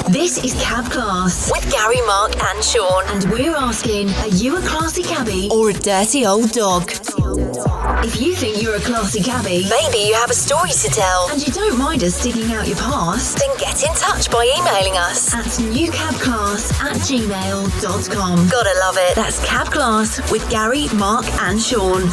This is Cab Class with Gary, Mark and Sean. And we're asking, are you a classy cabbie or a dirty old dog? If you think you're a classy cabbie, maybe you have a story to tell, and you don't mind us digging out your past, then get in touch by emailing us at newcabclass@gmail.com. Gotta love it. That's Cab Class with Gary, Mark and Sean.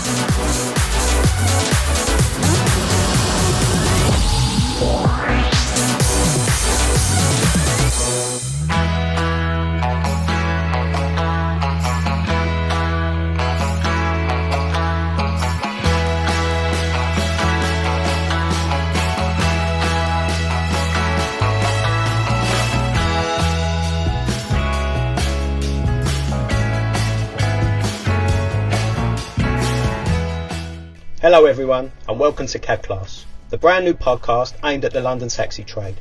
Hello everyone and welcome to Cab Class, the brand new podcast aimed at the London taxi trade.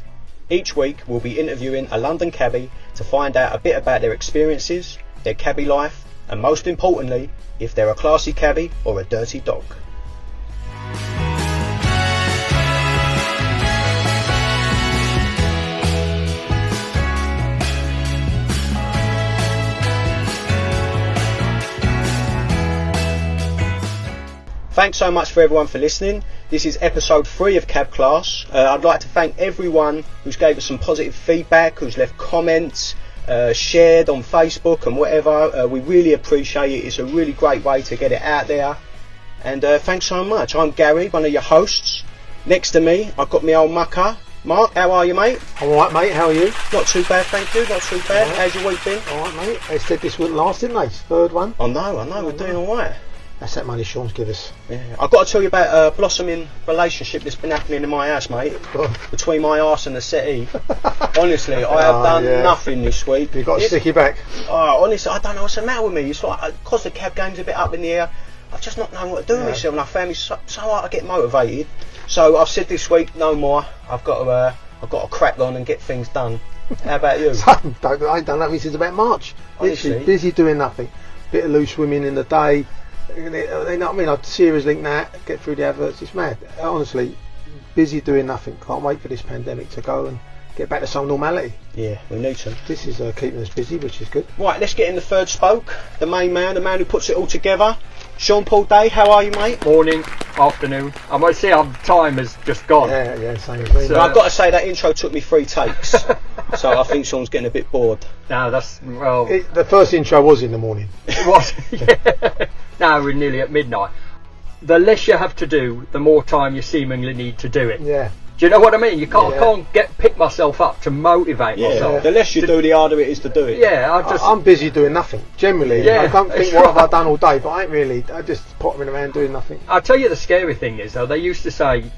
Each week we'll be interviewing a London cabbie to find out a bit about their experiences, their cabbie life, and most importantly, if they're a classy cabbie or a dirty dog. Thanks so much for everyone for listening. This is episode 3 of Cab Class. I'd like to thank everyone who's gave us some positive feedback, who's left comments, shared on Facebook and whatever. We really appreciate it. It's a really great way to get it out there. And thanks so much. I'm Gary, one of your hosts. Next to me, I've got my old mucker. Mark, how are you, mate? I'm alright, mate. How are you? Not too bad, thank you. Not too bad. Right. How's your week been? Alright, mate. They said this wouldn't last, didn't they? Third one. I know. We're doing alright. That's that money Sean's give us. Yeah. I've got to tell you about a blossoming relationship that's been happening in my house, mate. Between my arse and the settee. Honestly, I have done nothing this week. You've got a sticky back. Oh, honestly, I don't know what's the matter with me. It's like, because the cab game's a bit up in the air, I've just not known what to do with myself, and I found it so hard to get motivated. So I've said this week, no more. I've got to crack on and get things done. How about you? I ain't done nothing since about March. Literally, busy doing nothing. Bit of loose swimming in the day. You know what I mean? I'd series link that, get through the adverts. It's mad. Honestly, busy doing nothing. Can't wait for this pandemic to go and get back to some normality. Yeah, we need to. This is keeping us busy, which is good. Right, let's get in the third spoke. The main man, the man who puts it all together. Sean Paul Day, how are you, mate? Morning, afternoon. I might see how time has just gone. Yeah, same as me. So I've got to say that intro took me 3 takes. So I think Sean's getting a bit bored. No, that's, well... The first intro was in the morning. It was, yeah. Now we're nearly at midnight. The less you have to do, the more time you seemingly need to do it. Yeah. Do you know what I mean? Can't pick myself up to motivate myself. The less you do, the harder it is to do it. Yeah, I'm busy doing nothing. Generally, I don't think what have I done all day, but I ain't really. I just pottering around doing nothing. I'll tell you the scary thing is though. They used to say,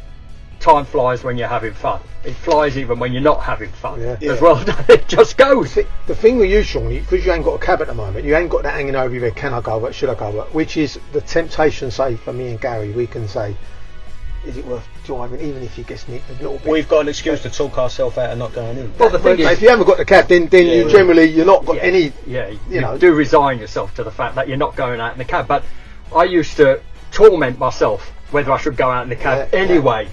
time flies when you're having fun. It flies even when you're not having fun as well. It just goes. The thing with you, Sean, because you ain't got a cab at the moment, you ain't got that hanging over your head. Can I go? What should I go? Which is the temptation. Say for me and Gary, we can say, is it worth driving, even if you get nicked a little bit? We've got an excuse to talk ourselves out of not going in. Well, the thing is, if you haven't got the cab, then you generally you're not got any. Yeah, you do resign yourself to the fact that you're not going out in the cab. But I used to torment myself whether I should go out in the cab anyway.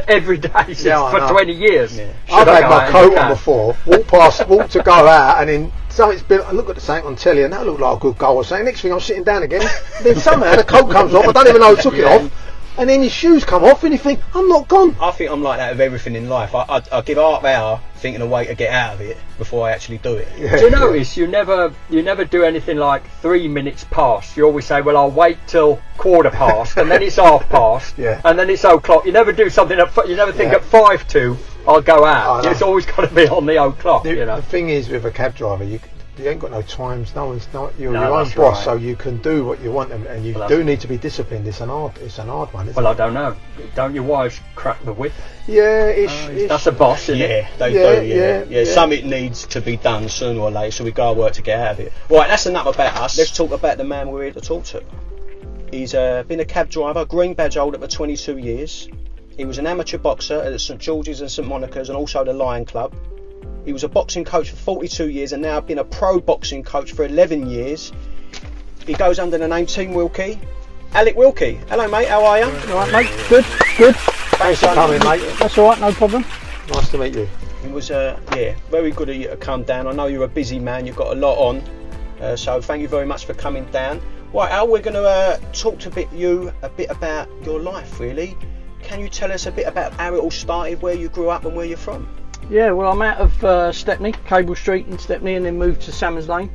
Every day for 20 years. Yeah. I've had my coat on before, walk to go out, and then something's been. I look at the something on telly, and that looked like a good goal. I was saying, next thing I'm sitting down again. Then somehow the coat comes off. I don't even know who took it off. And then your shoes come off and you think, I'm not gone. I think I'm like that with everything in life. I give half an hour thinking a way to get out of it before I actually do it. Do you notice you never do anything like 3 minutes past? You always say, well, I'll wait till 1/4 and then it's 1/2 and then it's 0:00. You never do something you never think at 5 to I'll go out. It's always got to be on the 0:00. The thing is with a cab driver, you ain't got no times. You're your own boss, so you can do what you want, and you do need to be disciplined. It's an hard one. Isn't it? I don't know. Don't your wives crack the whip? Yeah, that's a boss, isn't it? They do. Yeah, something needs to be done sooner or later, so we go to work to get out of it. Right, that's enough about us. Let's talk about the man we're here to talk to. He's been a cab driver, green badge holder for 22 years. He was an amateur boxer at St George's and St Monica's, and also the Lion Club. He was a boxing coach for 42 years and now been a pro boxing coach for 11 years. He goes under the name Team Wilkie. Alec Wilkie. Hello, mate. How are you? All right, mate. Good. Thanks for coming, mate. That's all right. No problem. Nice to meet you. It was very good of you to come down. I know you're a busy man, you've got a lot on, so thank you very much for coming down. Right, Al, we're going to talk to you a bit about your life, really. Can you tell us a bit about how it all started, where you grew up and where you're from? Yeah, well, I'm out of Stepney, Cable Street in Stepney, and then moved to Salmons Lane.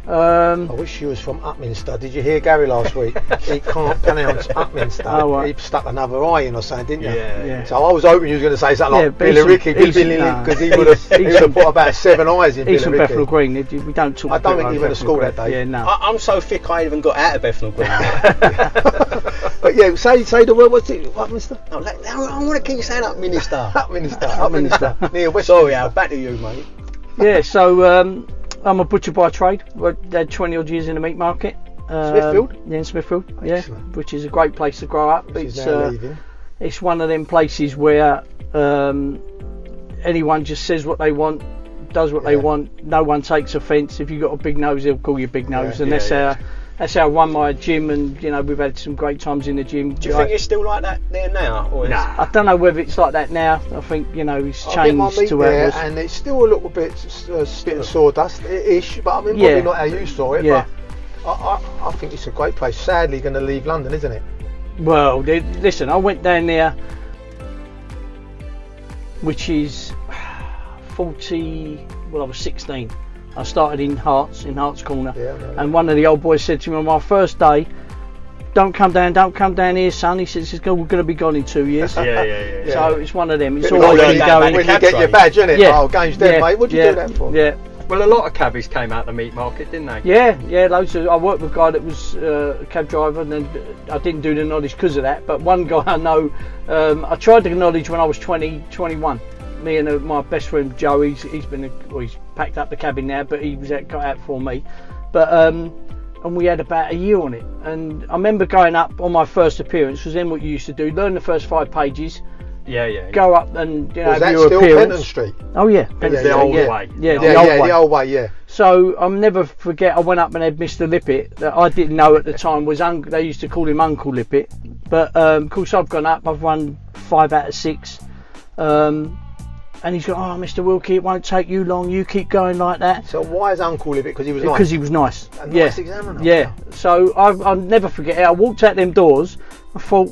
I wish you was from Upminster. Did you hear Gary last week? He can't pronounce Upminster. Oh, right. He stuck another I in or something, didn't you? Yeah. So I was hoping you was going to say something like Billy Ricky, because he would have put about 7 I's in Billy Ricky. He's from Bethnal Green. We don't talk. I don't think he went to school that day. Yeah, no. I'm so thick I even got out of Bethnal Green. But yeah, say the word. What's it? Upminster? No, I want to keep saying Upminster. Upminster. Near West. Sorry, Al. Back to you, mate. Yeah. So. I'm a butcher by trade. I had 20 odd years in the meat market. Smithfield? Yeah, in Smithfield. Excellent. Yeah, which is a great place to grow up. It's one of them places where anyone just says what they want, does what they want. No one takes offence. If you've got a big nose, they'll call you big nose, and that's how I run my gym. And we've had some great times in the gym. Do you think it's still like that there now? Or nah, I don't know whether it's like that now. I think it's changed to where it was. And it's still a little bit spit and sawdust-ish, but I mean probably not how you saw it. Yeah. But I think it's a great place. Sadly, going to leave London, isn't it? Well, listen, I went down there, which is 40. Well, I was 16. I started in Hearts Corner, and one of the old boys said to me on my first day, don't come down here, son. He says, we're going to be gone in 2 years. Yeah. So it's one of them. It's always been going. When you get your badge, isn't it? Yeah. Oh, game's dead, mate. What do you do that for? Yeah. Well, a lot of cabbies came out the meat market, didn't they? Yeah, loads of. I worked with a guy that was a cab driver, and then I didn't do the knowledge because of that. But one guy I know, I tried the knowledge when I was 20, 21. Me and my best friend Joe, he's packed up the cabin now, but he was got out for me. But and we had about a year on it. And I remember going up on my first appearance, was then what you used to do, learn the first 5 pages. Yeah. Go up and was have that your still appearance. Penton Street? Oh yeah, The old way. Yeah, the old way. Yeah. So I'll never forget. I went up and had Mr. Lippett that I didn't know at the time was they used to call him Uncle Lippett. But of course I've gone up. I've won 5 out of 6. And he's going, oh, Mr. Wilkie, it won't take you long. You keep going like that. So why is Uncle Lippett? Because he was nice. Because he was nice. A nice examiner. Yeah. So I'll never forget it. I walked out them doors. I thought,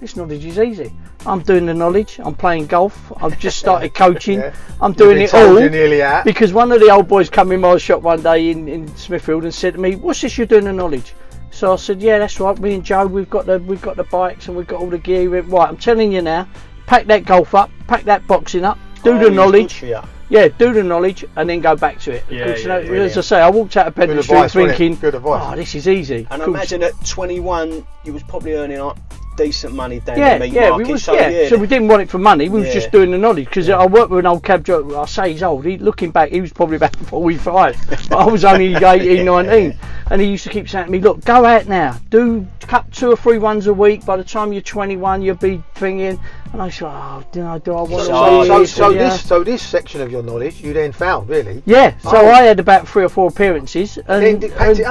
this knowledge is easy. I'm doing the knowledge. I'm playing golf. I've just started coaching. I'm doing it all. Because one of the old boys come in my shop one day in Smithfield and said to me, what's this you're doing the knowledge? So I said, yeah, that's right. Me and Joe, we've got the bikes and we've got all the gear. He went, right, I'm telling you now. Pack that golf up, pack that boxing up, do the knowledge. Yeah, do the knowledge and then go back to it. As I say, I walked out of Penton Street thinking, oh, this is easy. And I imagine at 21, you was probably earning decent money down the meat market. So we didn't want it for money, we was just doing the knowledge. Because I worked with an old cab driver, I say he's old, looking back, he was probably about 45. But I was only 18, 19. And he used to keep saying to me, look, go out now, cut 2 or 3 runs a week. By the time you're 21, you'll be thinking. And I said, do I want to? So this section of your knowledge, you then found, really? Yeah. So I had about 3 or 4 apperances and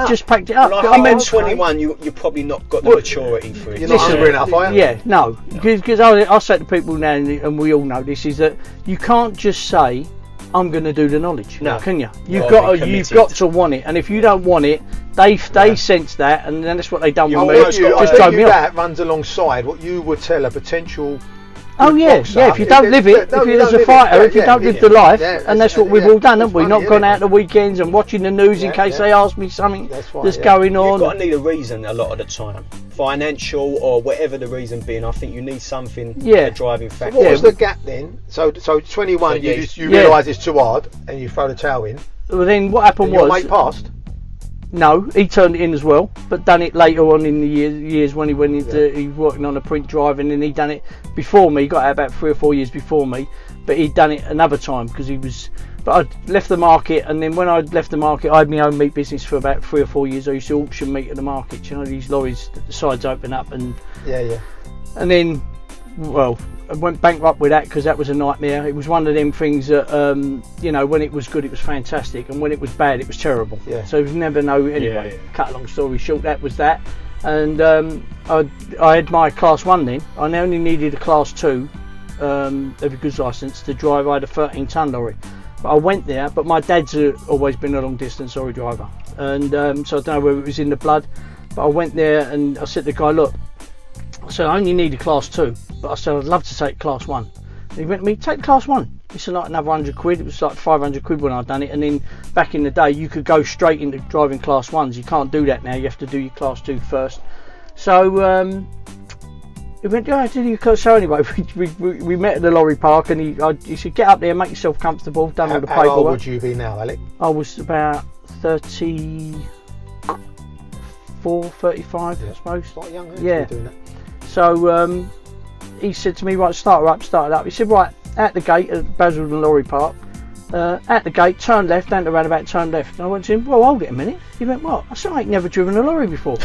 just packed it up. Well, I mean, 21, you probably not got the maturity for it. You're not hungry enough, are you? Yeah, no. Because I say to people now, and we all know this, is that you can't just say, I'm going to do the knowledge. No, can you? You've got to want it, and if you don't want it, they sense that, and then that's what they done with me. That runs alongside what you would tell a potential. Oh yeah, if you don't live it, if you're as a fighter, if you don't live the life, and that's what we've all done, haven't we? Not gone out the weekends and watching the news in case they ask me something that's going on. You've got to need a reason a lot of the time, financial or whatever the reason being. I think you need something, a driving factor. So what was the gap then? So 21, you realise it's too hard, and you throw the towel in. Well, then what happened was. Your mate passed. No, he turned it in as well, but done it later on in the years when he went into he was working on a print drive, and then he done it before me. He got out about 3 or 4 years before me, but he'd done it another time because he was. But I left the market, and then when I left the market, I had my own meat business for about 3 or 4 years. I used to auction meat at the market. You know, these lorries, the sides open up, and and then, well, I went bankrupt with that because that was a nightmare. It was one of them things that, when it was good, it was fantastic, and when it was bad, it was terrible. Yeah. So you never know. Anyway, cut a long story short, that was that. And I had my class 1 then. I only needed a class 2 of a goods licence to drive. I had a 13-ton lorry. But I went there, but my dad's always been a long distance lorry driver, and so I don't know whether it was in the blood, but I went there and I said to the guy, look, I said I only need a class 2, but I said I'd love to take class 1. And he went to me, take class 1. He said like another 100 quid, it was like 500 quid when I'd done it, and then back in the day you could go straight into driving class 1s, you can't do that now, you have to do your class 2 first. So he went, yeah, did you? So anyway, we met at the lorry park, and he said, get up there, make yourself comfortable, done all the paperwork. How old would you be now, Alec? I was about 34, 35, I suppose. Quite young, yeah. Doing that. So he said to me, right, start it up. He said, right, at the gate at Basildon Lorry Park, at the gate, turn left, down the roundabout, turn left. And I went to him, well, hold it a minute. He went, what? I said, I ain't never driven a lorry before.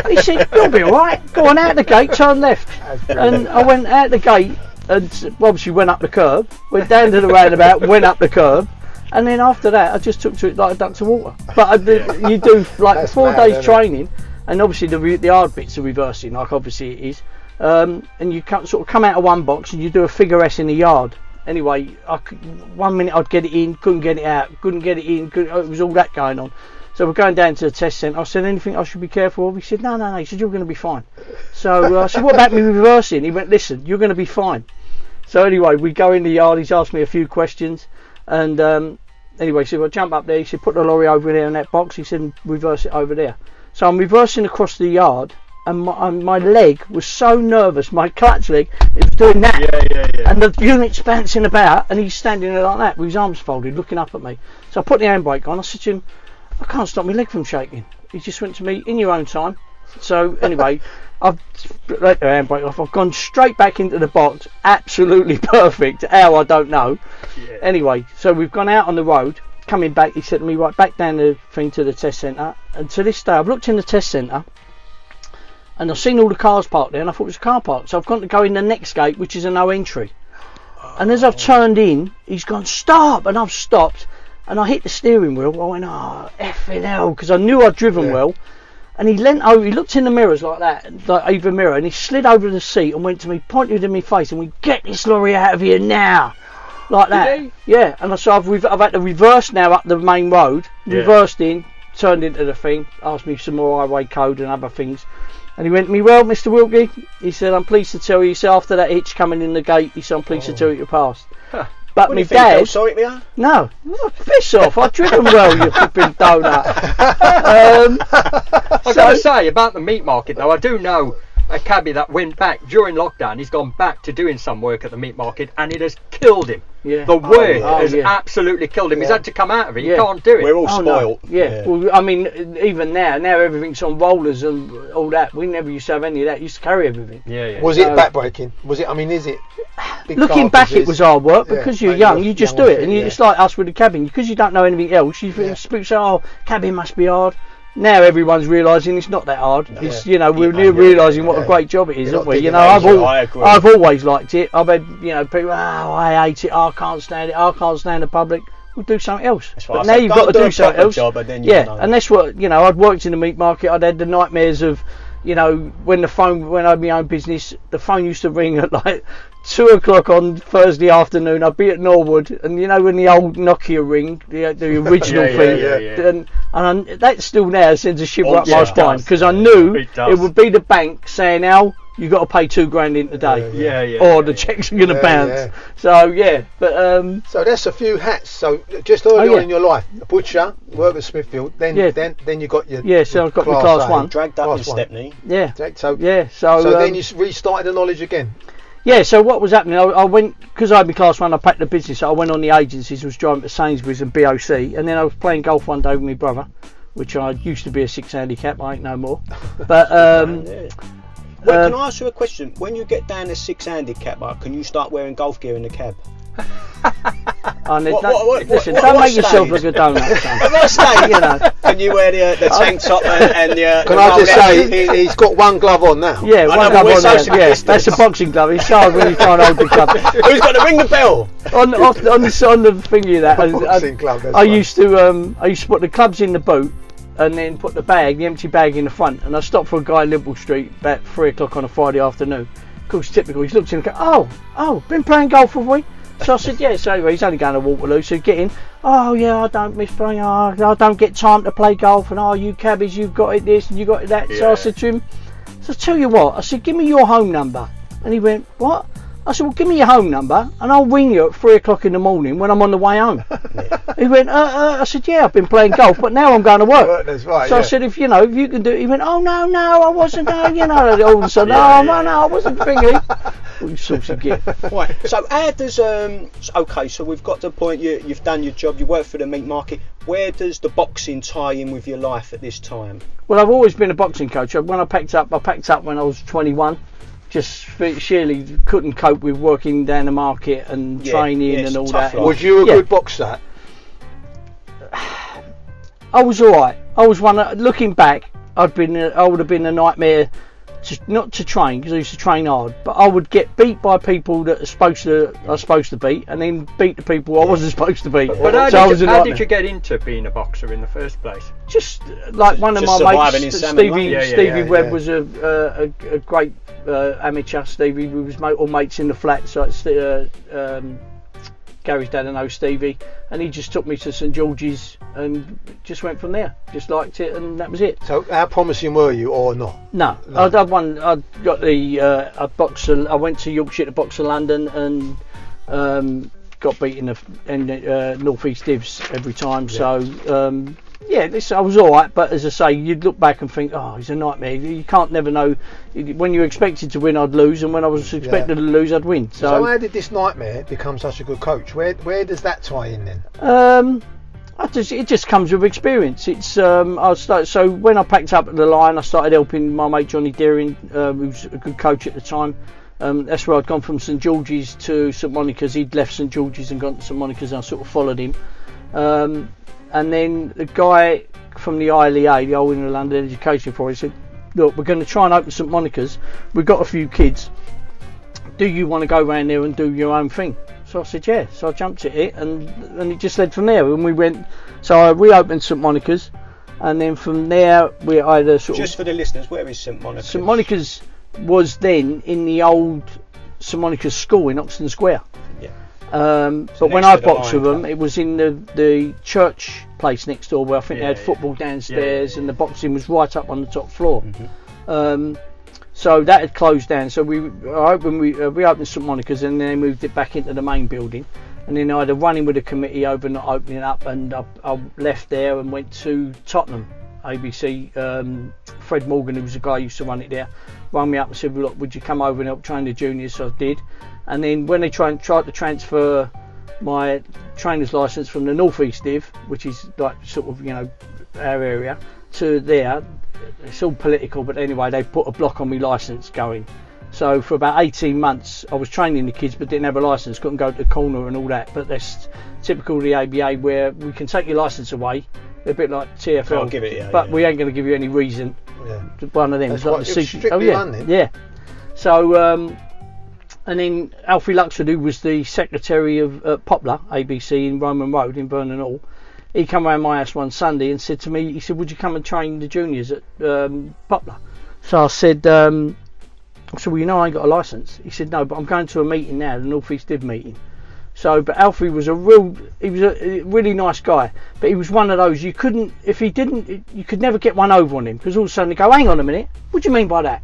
He said, you'll be alright. Go on, out the gate, turn left. And I went out the gate and obviously went up the curb, went down to the roundabout, went up the curb. And then after that, I just took to it like a duck to water. But you do like 4 days training, and obviously the hard bits are reversing, like obviously it is. And you sort of come out of one box and you do a figure S in the yard. Anyway, 1 minute I'd get it in, couldn't get it out, couldn't get it in, it was all that going on. So we're going down to the test centre. I said, anything I should be careful of? He said, no. He said, you're going to be fine. So I said, what about me reversing? He went, listen, you're going to be fine. So anyway, we go in the yard, he's asked me a few questions, and anyway, so I jump up there, he said, put the lorry over there in that box, he said, reverse it over there. So I'm reversing across the yard, and my leg was so nervous, my clutch leg, it was doing that, and the unit's bouncing about, and he's standing there like that with his arms folded looking up at me. So I put the handbrake on, I said to him, I can't stop my leg from shaking. He just went to me, in your own time. So anyway, I've let the handbrake off, I've gone straight back into the box, absolutely perfect, how I don't know. Anyway, so we've gone out on the road, coming back, he said to me, right, back down the thing to the test centre, and to this day I've looked in the test centre and I've seen all the cars parked there, and I thought it was a car park, so I've gone to go in the next gate, which is a no entry. And as I've turned in, he's gone, stop, and I've stopped, and I hit the steering wheel. I went, oh, effing hell, because I knew I'd driven well. And he leant over, he looked in the mirrors like that, like over the mirror, and he slid over the seat and went to me, pointed in my face, and went, get this lorry out of here now, like that. Yeah, and so I've had to reverse now up the main road, reversed in, turned into the thing, asked me some more highway code and other things. And he went to me, well, Mr. Wilkie, he said, I'm pleased to tell you, he said, after that hitch coming in the gate, he said, I'm pleased to tell you you passed. Huh. But my dad... sorry to me, no, piss off, I've driven well, you flipping donut. I've got to say, about the meat market, though, I do know a cabbie that went back during lockdown. He's gone back to doing some work at the meat market, and it has killed him. The work has absolutely killed him. He's had to come out of it. He can't do it. We're all spoiled. No. Well, I mean, even now everything's on rollers and all that. We never used to have any of that. We used to carry everything. Was it backbreaking? Was it? I mean, is it? Looking back, it was hard work because you're young. You just do it, and it's like us with the cabin, because you don't know anything else. You say, oh, cabin must be hard. Now everyone's realising it's not that hard. It's, we're realising what a great job it is, aren't we? I've always liked it. I've had people, I hate it, I can't stand it, I can't stand the public. We'll do something else. But now you've got to do something else. Job, and then and that's what I'd worked in the meat market. I'd had the nightmares of when I had my own business, the phone used to ring at like 2 o'clock on Thursday afternoon. I'd be at Norwood, and when the old Nokia ring, the original thing, and that still now sends a shiver up my spine, because I knew it would be the bank saying, Al, you got to pay $2,000 in today, or the checks are going to bounce. So but so that's a few hats. So just early on in your life, a butcher, work at Smithfield, then you got your so I've got my class 1, dragged up in Stepney. So so then you restarted the knowledge again. Yeah, so what was happening, I went, because I had my class 1, I packed the business, so I went on the agencies, was driving to Sainsbury's and BOC, and then I was playing golf one day with my brother, which I used to be a 6 handicap, I ain't no more. But can I ask you a question? When you get down to 6 handicap, can you start wearing golf gear in the cab? Listen, don't make yourself look a donut, son. At what stage? Can you wear the tank top and your... Can I just say, he's got one glove on now. Yeah, one glove on now. That's a boxing glove. It's hard when you try and hold the glove. Who's got to ring the bell? On the thingy of that, I used to put the clubs in the boot, and then put the empty bag in the front, and I stopped for a guy in Liverpool Street about 3 o'clock on a Friday afternoon. course, typical. He's looked at him and go, oh, been playing golf, have we? So I said, yeah. So anyway, he's only going to Waterloo, so get in. Oh yeah, I don't miss playing. I don't get time to play golf. And you cabbies, you've got it this and you got it that. Yeah. So I said to him, so I tell you what, I said, give me your home number. And he went, what? I said, well, give me your home number and I'll ring you at 3 o'clock in the morning when I'm on the way home. He went, I said, yeah, I've been playing golf, but now I'm going to work. That's right, so I said, if you can do it. He went, oh, no, I wasn't, all of a sudden, no, I wasn't thinking. All sorts of gift. Right, so how does, okay, so we've got to the point, you've done your job, you work for the meat market. Where does the boxing tie in with your life at this time? Well, I've always been a boxing coach. When I packed up when I was 21. Just sheerly couldn't cope with working down the market and training and all that. Life. Was you a good boxer? I was alright. I was one. Looking back, I would have been a nightmare. Not to train because I used to train hard, but I would get beat by people that I was supposed to beat, and then beat the people I wasn't supposed to beat. But how did you get into being a boxer in the first place? Just like one of my mates, Stevie Webb was a great amateur. Stevie, we was all mates in the flats. Like Gary's dad, I know Stevie, and he just took me to St George's and just went from there. Just liked it, and that was it. So, how promising were you, or not? No. I got the I went to Yorkshire to box in London and got beaten in North East Divs every time. Yeah. So. I was alright, but as I say, you'd look back and think, oh, he's a nightmare. You can't never know. When you're expected to win, I'd lose, and when I was expected to lose, I'd win. So how did this nightmare become such a good coach? Where does that tie in then? It just comes with experience. It's so when I packed up the line, I started helping my mate Johnny Deering, who was a good coach at the time. That's where I'd gone from St George's to St Monica's. He'd left St George's and gone to St Monica's, and I sort of followed him. And then the guy from the ILEA, the Old England London Education Authority, said, look, we're going to try and open St Monica's. We've got a few kids. Do you want to go around there and do your own thing? So I said, yeah. So I jumped at it, and it just led from there. And we went, so I reopened St Monica's, and then from there we either Just for the listeners, where is St Monica's? St Monica's was then in the old St Monica's school in Oxton Square. But when I boxed with them, it was in the church place next door where I think they had football downstairs and the boxing was right up on the top floor. Mm-hmm. So that had closed down. So we opened St Monica's and then they moved it back into the main building. And then I had a run-in with the committee over not opening up, and I left there and went to Tottenham ABC. Fred Morgan, who was the guy who used to run it there, rang me up and said, look, would you come over and help train the juniors? So I did. And then when they tried to transfer my trainer's licence from the North East Div, which is like sort of, our area, to there, it's all political, but anyway, they put a block on my licence going. So for about 18 months I was training the kids but didn't have a licence, couldn't go to the corner and all that. But that's typical of the ABA, where we can take your licence away, a bit like TFL, but we ain't going to give you any reason. One of them. That's like strictly London. Yeah. So and then Alfie Luxford, who was the secretary of Poplar ABC in Roman Road in Vernon Hall, he came around my house one Sunday and said to me, he said, would you come and train the juniors at Poplar? So I said, well, I ain't got a licence. He said, no, but I'm going to a meeting now, the North East Div meeting. So, but Alfie was a really nice guy, but he was one of those, you could never get one over on him, because all of a sudden they go, hang on a minute, what do you mean by that?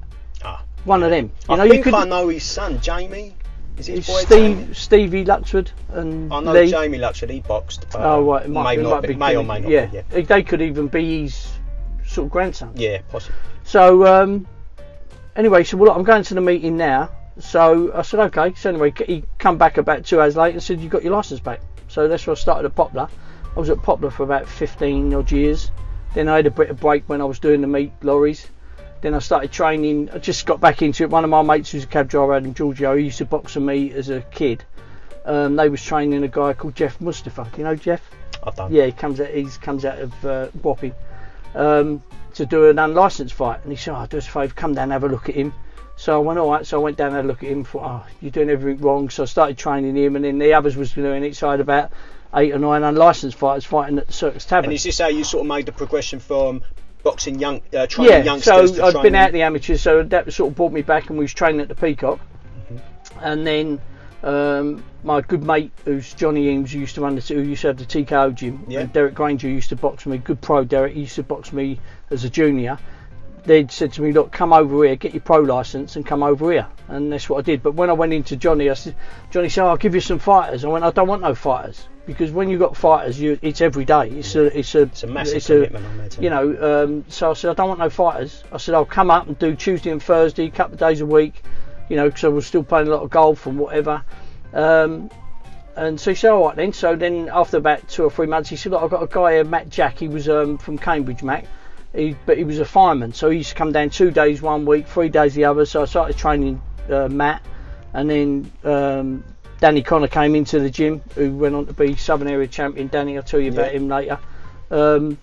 One of them. I know his son, Jamie. Is it his boy Stevie Luxford and I know Lee. Jamie Luxford, he boxed. Right, it may or may not. Yeah. They could even be his sort of grandson. Yeah, possibly. So, anyway, so well, I'm going to the meeting now. So I said, okay. So anyway, he come back about 2 hours later and said, you got your licence back. So that's where I started at Poplar. I was at Poplar for about 15 odd years. Then I had a bit of break when I was doing the meat lorries. Then I started training. I just got back into it. One of my mates who's a cab driver, Adam Giorgio, he used to box with me as a kid. They was training a guy called Jeff Mustafa. Do you know Jeff? I don't. Yeah, he comes out of Wapping to do an unlicensed fight. And he said, do us a favour, come down and have a look at him. So I went, alright. So I went down and had a look at him. Thought, you're doing everything wrong. So I started training him, and then the others was doing it. So I had about 8 or 9 unlicensed fighters fighting at the Circus Tavern. And is this how you sort of made the progression from boxing training youngsters? So I'd been out the amateurs, so that sort of brought me back, and we was training at the Peacock, And then my good mate, who's Johnny Eames, who used to have the TKO Gym, and Derek Granger used to box me. Good pro Derek, he used to box me as a junior. They'd said to me, look, come over here, get your pro licence and come over here. And that's what I did. But when I went into Johnny, Johnny said, I'll give you some fighters. I went, I don't want no fighters. Because when you've got fighters, it's every day. It's a massive commitment on that. You know, so I said, I don't want no fighters. I said, I'll come up and do Tuesday and Thursday, a couple of days a week, you know, because I was still playing a lot of golf and whatever. And so he said, all right then. So then after about 2 or 3 months, he said, look, I've got a guy here, Matt Jack. He was from Cambridge, Mac. But he was a fireman, so he used to come down 2 days 1 week, 3 days the other. So I started training Matt, and then Danny Connor came into the gym, who went on to be Southern Area champion. Danny, I'll tell you about him later. And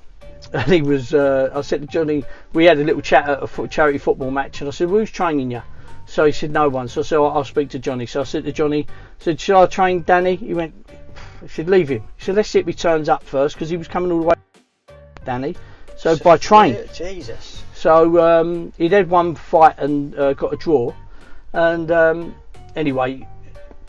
he was, I said to Johnny, we had a little chat at a charity football match, and I said, well, who's training you? So he said, no one. So I said, I'll speak to Johnny. So I said to Johnny, I said, should I train Danny? He went, he said, leave him. He said, let's see if he turns up first, because he was coming all the way, Danny. So by train. Jesus. So he'd had one fight and got a draw. And anyway,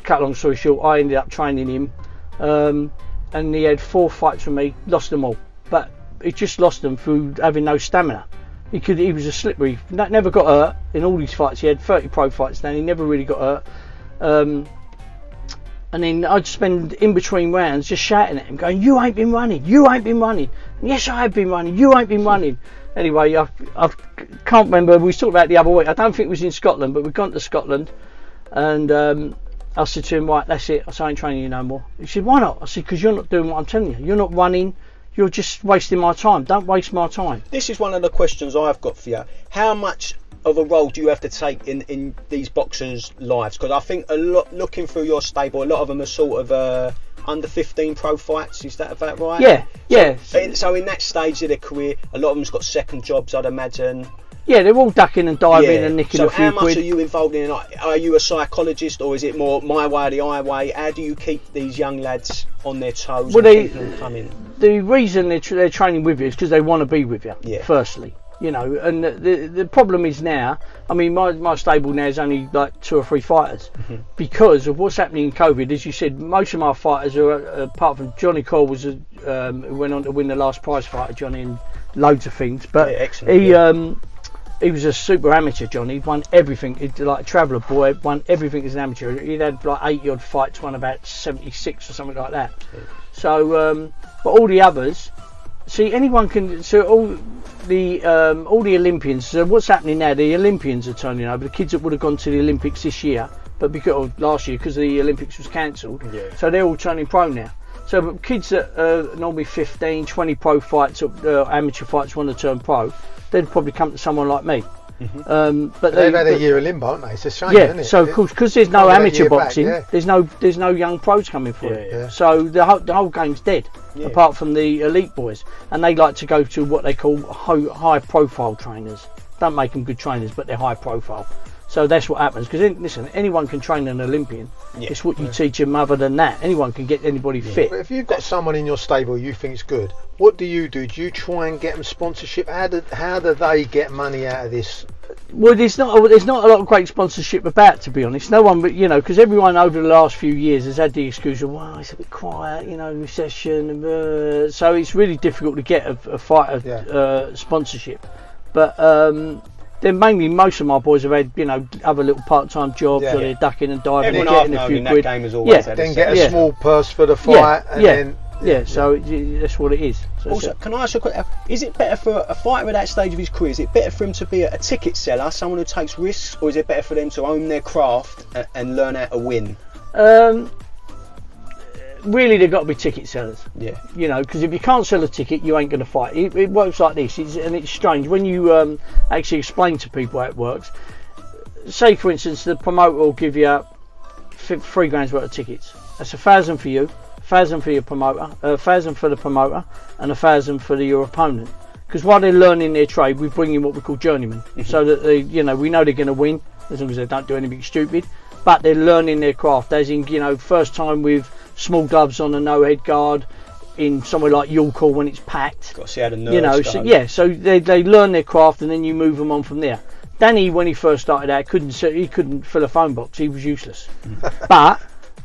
cut long story short, I ended up training him. And he had 4 fights with me, lost them all. But he just lost them through having no stamina. He was a slippery, never got hurt in all these fights. He had 30 pro fights then, he never really got hurt. And then I'd spend in between rounds just shouting at him, going, you ain't been running, you ain't been running. And yes, I have been running, you ain't been running. Anyway, I can't remember, we talked about it the other week, I don't think it was in Scotland, but we'd gone to Scotland. And I said to him, right, that's it, I ain't training you no more. He said, why not? I said, because you're not doing what I'm telling you. You're not running, you're just wasting my time. Don't waste my time. This is one of the questions I've got for you. How much of a role do you have to take in these boxers' lives? Because I think a lot, looking through your stable, a lot of them are sort of under 15 pro fights. Is that about right? Yeah. So in that stage of their career, a lot of them's got second jobs, I'd imagine. Yeah, they're all ducking and diving and nicking a few quid. So how much are you involved in? Are you a psychologist, or is it more my way or the highway? How do you keep these young lads on their toes and keep them coming? The reason they're training with you is because they want to be with you, firstly. You know, and the problem is now, I mean, my stable now is only like 2 or 3 fighters because of what's happening in COVID. As you said, most of my fighters are, apart from Johnny Cole, who went on to win the last prize fighter, Johnny, and loads of things. But he was a super amateur, Johnny. He'd won everything. He'd like a traveller boy, won everything as an amateur. He'd had like 80 odd fights, won about 76 or something like that. So, but all the others, see, anyone can. So all the Olympians. So what's happening now? The Olympians are turning over. The kids that would have gone to the Olympics this year, but because last year because the Olympics was cancelled, so they're all turning pro now. So kids that are normally 15, 20 pro fights, amateur fights, want to turn pro, they'd probably come to someone like me. But they've had a year of limbo, haven't they? It's a shame, isn't it? So of course, because there's no amateur boxing, there's no young pros coming for it. So the whole game's dead, apart from the elite boys, and they like to go to what they call high profile trainers. Don't make them good trainers, but they're high profile. So that's what happens. Because listen, anyone can train an Olympian. It's what you teach them. Other than that, anyone can get anybody fit. But if you've got someone in your stable you think is good, what do you do? Do you try and get them sponsorship? How do they get money out of this? Well, there's not a lot of great sponsorship about, to be honest. No one, but you know, because everyone over the last few years has had the excuse of, well, it's a bit quiet, you know, recession. So it's really difficult to get a fighter sponsorship. But then mainly most of my boys have had, you know, other little part-time jobs, or they're ducking and diving and getting a few quid. That game has always had then get a small purse for the fight, and then so that's what it is. So also, can I ask you a question? Is it better for a fighter at that stage of his career? Is it better for him to be a ticket seller, someone who takes risks, or is it better for them to own their craft and learn how to win? Really, they've got to be ticket sellers. You know, because if you can't sell a ticket, you ain't going to fight. It works like this, and it's strange when you actually explain to people how it works. Say, for instance, the promoter will give you £3,000 worth of tickets. That's 1,000 for you, 1,000 for your promoter, 1,000 for the promoter, and 1,000 for your opponent. Because while they're learning their trade, we bring in what we call journeymen, so that they, you know, we know they're going to win as long as they don't do anything stupid. But they're learning their craft, as in, you know, first time with small gloves on, a no head guard in somewhere like York when it's packed. Got to see how the nerves so they learn their craft, and then you move them on from there. Danny, when he first started out, he couldn't fill a phone box. He was useless. But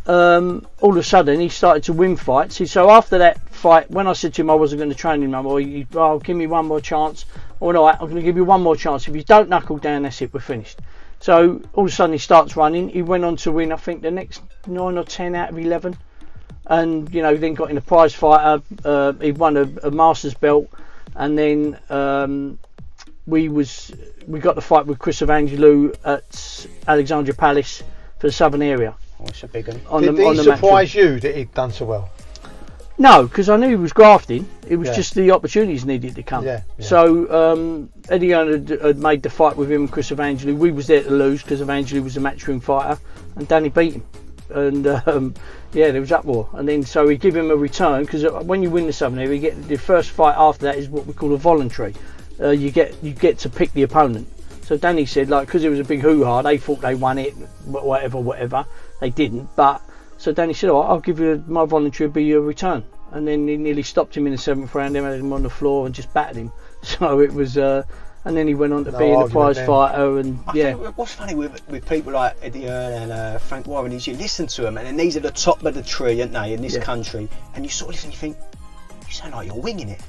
all of a sudden, he started to win fights. So after that fight, when I said to him I wasn't going to train him no more, give me one more chance. All right, I'm going to give you one more chance. If you don't knuckle down, that's it. We're finished. So all of a sudden, he starts running. He went on to win, I think, the next 9 or 10 out of 11. And then got in a prize fighter. He won a Masters belt, and then we got the fight with Chris Evangelou at Alexandria Palace for the Southern area. Oh, it's a big one. Did he surprise you that he'd done so well? No, because I knew he was grafting. It was just the opportunities needed to come. So Eddie Hearn had made the fight with him and Chris Evangelou. We was there to lose because Evangelou was a matchroom fighter, and Danny beat him. And there was uproar. And then so we give him a return, because when you win the Southern area, you get the first fight after that is what we call a voluntary. You get to pick the opponent. So Danny said, because it was a big hoo-ha, they thought they won it, whatever. They didn't. But so Danny said, I'll give you my voluntary, will be your return. And then he nearly stopped him in the 7th round. Then had him on the floor and just battered him. So it was. And then he went on to being a prize fighter, and I think what's funny with people like Eddie Hearn and Frank Warren is you listen to them, and then these are the top of the tree, aren't they, in this country, and you sort of listen, you think, you sound like you're winging it.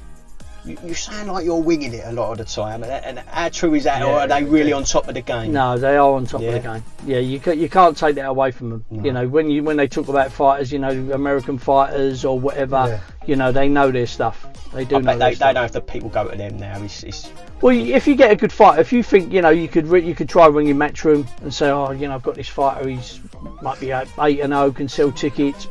You sound like you're winging it a lot of the time, and how true is that, or are they really on top of the game? No, they are on top of the game. Yeah, you can't take that away from them. No. When they talk about fighters, American fighters or whatever, they know their stuff. They do. They don't have the people go to them now. Well, if you get a good fighter, if you think you could try ringing Matchroom and say, I've got this fighter, he's might be 8-0, can sell tickets.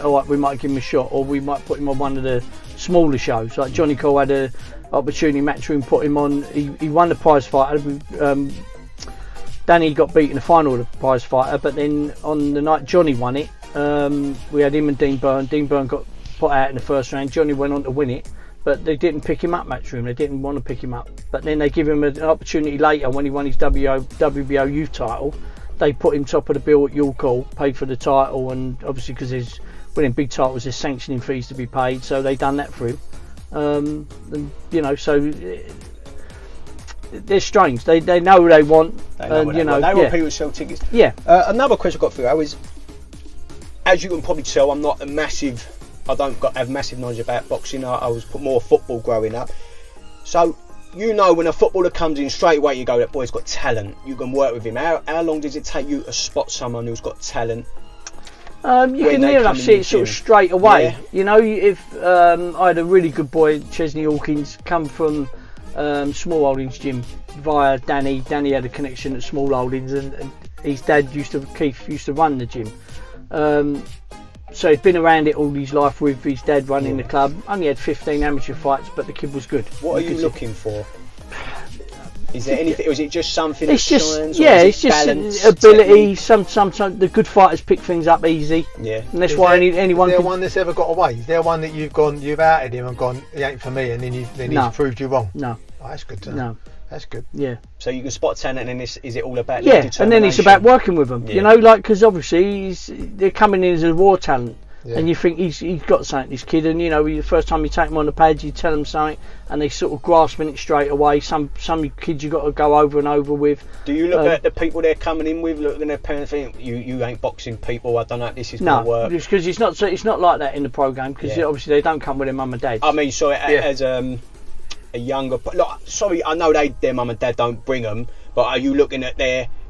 All right, we might give him a shot, or we might put him on one of the smaller shows. Like Johnny Cole had a opportunity, Matchroom put him on. He won the prize fighter. Danny got beat in the final of the prize fighter, but then on the night Johnny won it, we had him and Dean Byrne. Dean Byrne got put out in the first round. Johnny went on to win it, but they didn't pick him up, Matchroom. They didn't want to pick him up. But then they give him an opportunity later when he won his WBO youth title. They put him top of the bill at York Hall, paid for the title, and obviously because there's winning big titles, there's sanctioning fees to be paid, so they done that for him. So they're strange. They know what they want. They want people to sell tickets. Yeah. Another question I've got for you is, as you can probably tell, I don't have massive knowledge about boxing. I was more football growing up. So, when a footballer comes in, straight away you go, that boy's got talent. You can work with him. How long does it take you to spot someone who's got talent? You can near enough see it sort of straight away. Yeah. If I had a really good boy, Chesney Hawkins, come from Small Holdings Gym via Danny. Danny had a connection at Small Holdings, and his dad Keith used to run the gym. So he'd been around it all his life with his dad running the club. Only had 15 amateur fights, but the kid was good. What are you looking for? Is there anything, or is it just something? It's just balance, ability. Sometimes the good fighters pick things up easy. Yeah, and that's why anyone. Is there one that's ever got away? Is there one that you've outed him and gone, he ain't for me, and then he's proved you wrong? No. Oh, that's good to know. No. That's good. Yeah. So you can spot talent, and then is it all about determination? And then it's about working with them. Yeah. Because obviously they're coming in as a raw talent. Yeah. And you think he's got something, this kid, and the first time you take them on the pads, you tell them something, and they sort of grasping it straight away. Some kids you got to go over and over with. Do you look at the people they're coming in with, looking at their parents, think you ain't boxing people? I don't know if this is going to work. No, because it's not like that in the program, because obviously they don't come with their mum and dad. I mean, so as a younger, I know their mum and dad don't bring them, but are you looking at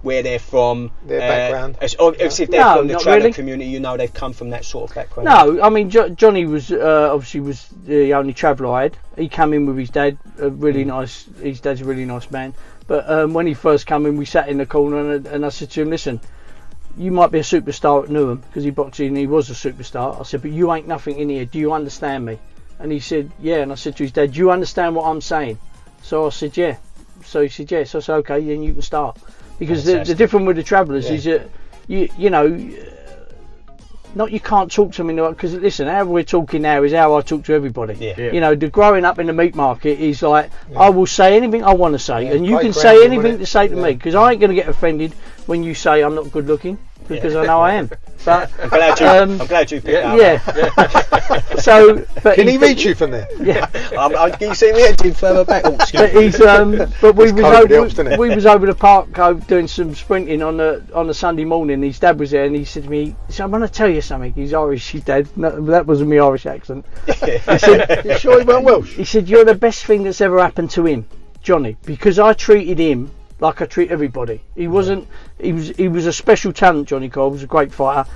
where they're from, their background? If they're from the trainer community, they've come from that sort of background. No, I mean Johnny was obviously was the only traveller I had. He came in with his dad, really nice. His dad's a really nice man. But when he first came in, we sat in the corner, and I said to him, "Listen, you might be a superstar at Newham, because he boxed and he was a superstar." I said, "But you ain't nothing in here. Do you understand me?" And he said, "Yeah." And I said to his dad, "Do you understand what I'm saying?" So I said, "Yeah." So he said, "Yes." So I said, "Okay, then you can start." Because the difference with the travellers is that you can't talk to them because listen, how we're talking now is how I talk to everybody. Yeah. The growing up in the meat market is like I will say anything I want to say, and you can say anything to say to me, because I ain't going to get offended when you say I'm not good looking. because I know I am. But I'm glad you picked that yeah. So, but can he reach you from there? Yeah. Can you see me edging further back? Oh, but he's but we was over the park doing some sprinting on a Sunday morning. His dad was there, and he said to me, "So I'm going to tell you something." He's Irish, his dad. No, that wasn't my Irish accent. He said, "You sure he weren't Welsh?" He said, "You're the best thing that's ever happened to him, Johnny, because I treated him like I treat everybody. He wasn't. He was a special talent. Johnny Cole was a great fighter."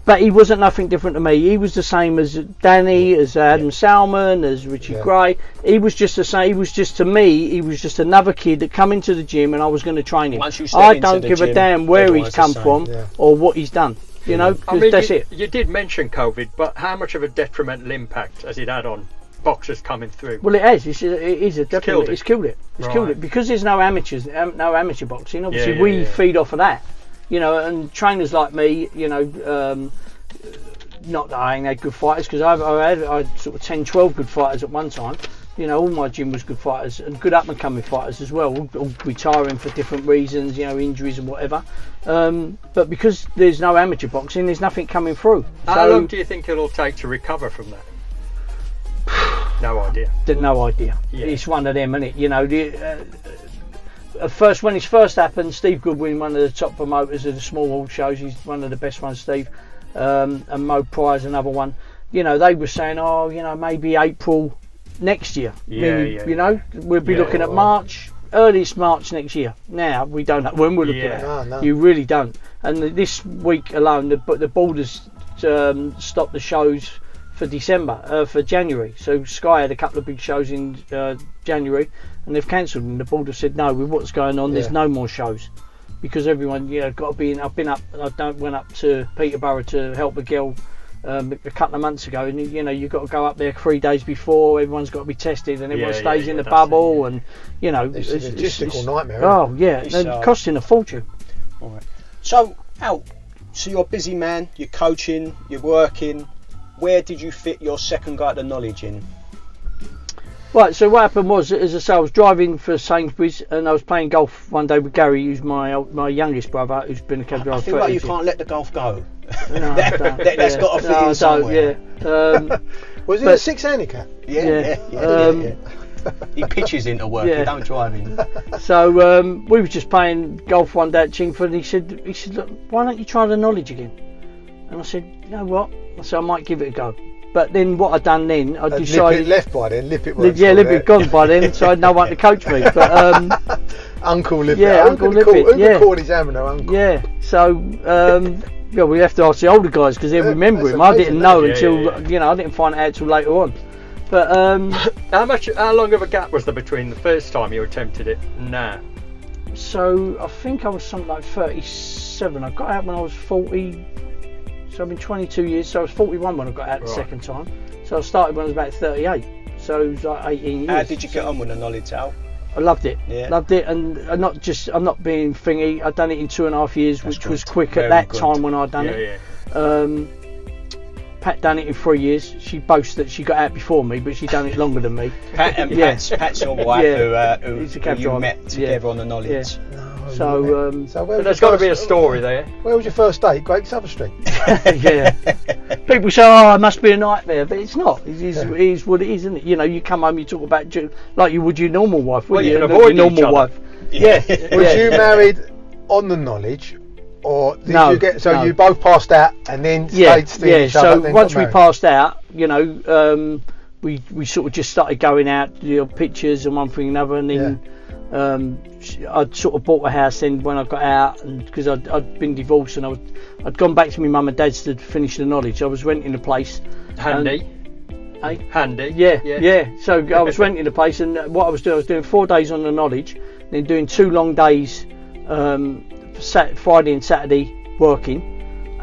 But he wasn't nothing different to me. He was the same as Danny, as Adam Salmon, as Richie Gray. He was just the same. He was just, to me, he was just another kid that come into the gym and I was going to train him. I don't give a damn where he's come from or what he's done. You know, because that's it. You did mention COVID, but how much of a detrimental impact has it had on boxers coming through? Well, it has. It's killed it. It's killed it because there's no amateurs, no amateur boxing. Obviously, we feed off of that. You know, and trainers like me, you know, not that I ain't had good fighters, because I had sort of 10, 12 good fighters at one time. You know, all my gym was good fighters and good up and coming fighters as well, all retiring for different reasons, you know, injuries and whatever. But because there's no amateur boxing, there's nothing coming through. How long do you think it'll take to recover from that? No idea. No idea. Yeah. It's one of them, isn't it? You know, when it first happened, Steve Goodwin, one of the top promoters of the small hall shows, he's one of the best ones, Steve, and Mo Pryor's another one. You know, they were saying, oh, you know, maybe April next year. You know, we'll be looking at March, earliest March next year. Now we don't know when we're looking at. No. You really don't. And this week alone, the borders stopped the shows for December, for January. So Sky had a couple of big shows in January, and they've cancelled them. The board have said no, with what's going on, there's no more shows, because everyone, you know, got to be in. I went up to Peterborough to help a girl a couple of months ago, and you know, you've got to go up there 3 days before. Everyone's got to be tested, and everyone stays in the bubble, and you know, it's a logistical nightmare. Oh yeah, it's costing a fortune. All right. So Al, so you're a busy man. You're coaching. You're working. Where did you fit your second guy to knowledge in? Right, so what happened was, as I say, I was driving for Sainsbury's and I was playing golf one day with Gary, who's my youngest brother, who's been a cab driver. I feel like you can't let the golf go. No, that's got to fit in somewhere. Was it a 6 handicap? Yeah. He pitches into work, he don't drive in. So we were just playing golf one day at Chingford, and he said, look, why don't you try the knowledge again? And I said, you know what? I said, I might give it a go. But then what I'd done then, I decided... Lip it left by then, Lip it gone by then, so I had no one to coach me. But Uncle Lip it. Yeah, Uncle Lip it. Who would call his amateur uncle? Yeah, so we have to ask the older guys, because they remember him. I didn't know until, you know, I didn't find it out till later on. But how long of a gap was there between the first time you attempted it and now? So I think I was something like 37. I got out when I was 40. So I've been 22 years, so I was 41 when I got out the second time. So I started when I was about 38, so it was like 18 years. How did you get on with the knowledge, Al? I loved it, and I'm not being thingy, I'd done it in 2.5 years, which was quick at that time when I'd done it. Pat done it in 3 years. She boasts that she got out before me, but she done it longer than me. Pat's your wife, who you met together on the knowledge. So there's got to be a story there. Where was your first date? Great Suffolk Street. People say, oh, it must be a nightmare, but it's not. It is what it is, isn't it? You know, you come home, you talk about like you would your normal wife, wouldn't you? Avoid your normal wife. Was you married on the knowledge, or did you get? So you both passed out and then stayed still each other. So once we passed out, you know, we sort of just started going out, you know, pictures and one thing and another, and then. I'd sort of bought a house then when I got out, and because I'd been divorced and I'd gone back to my mum and dad's to finish the knowledge. I was renting a place. Handy. Handy. Yeah. So I was renting a place, and what I was doing 4 days on the knowledge, then doing 2 long days, Friday and Saturday working,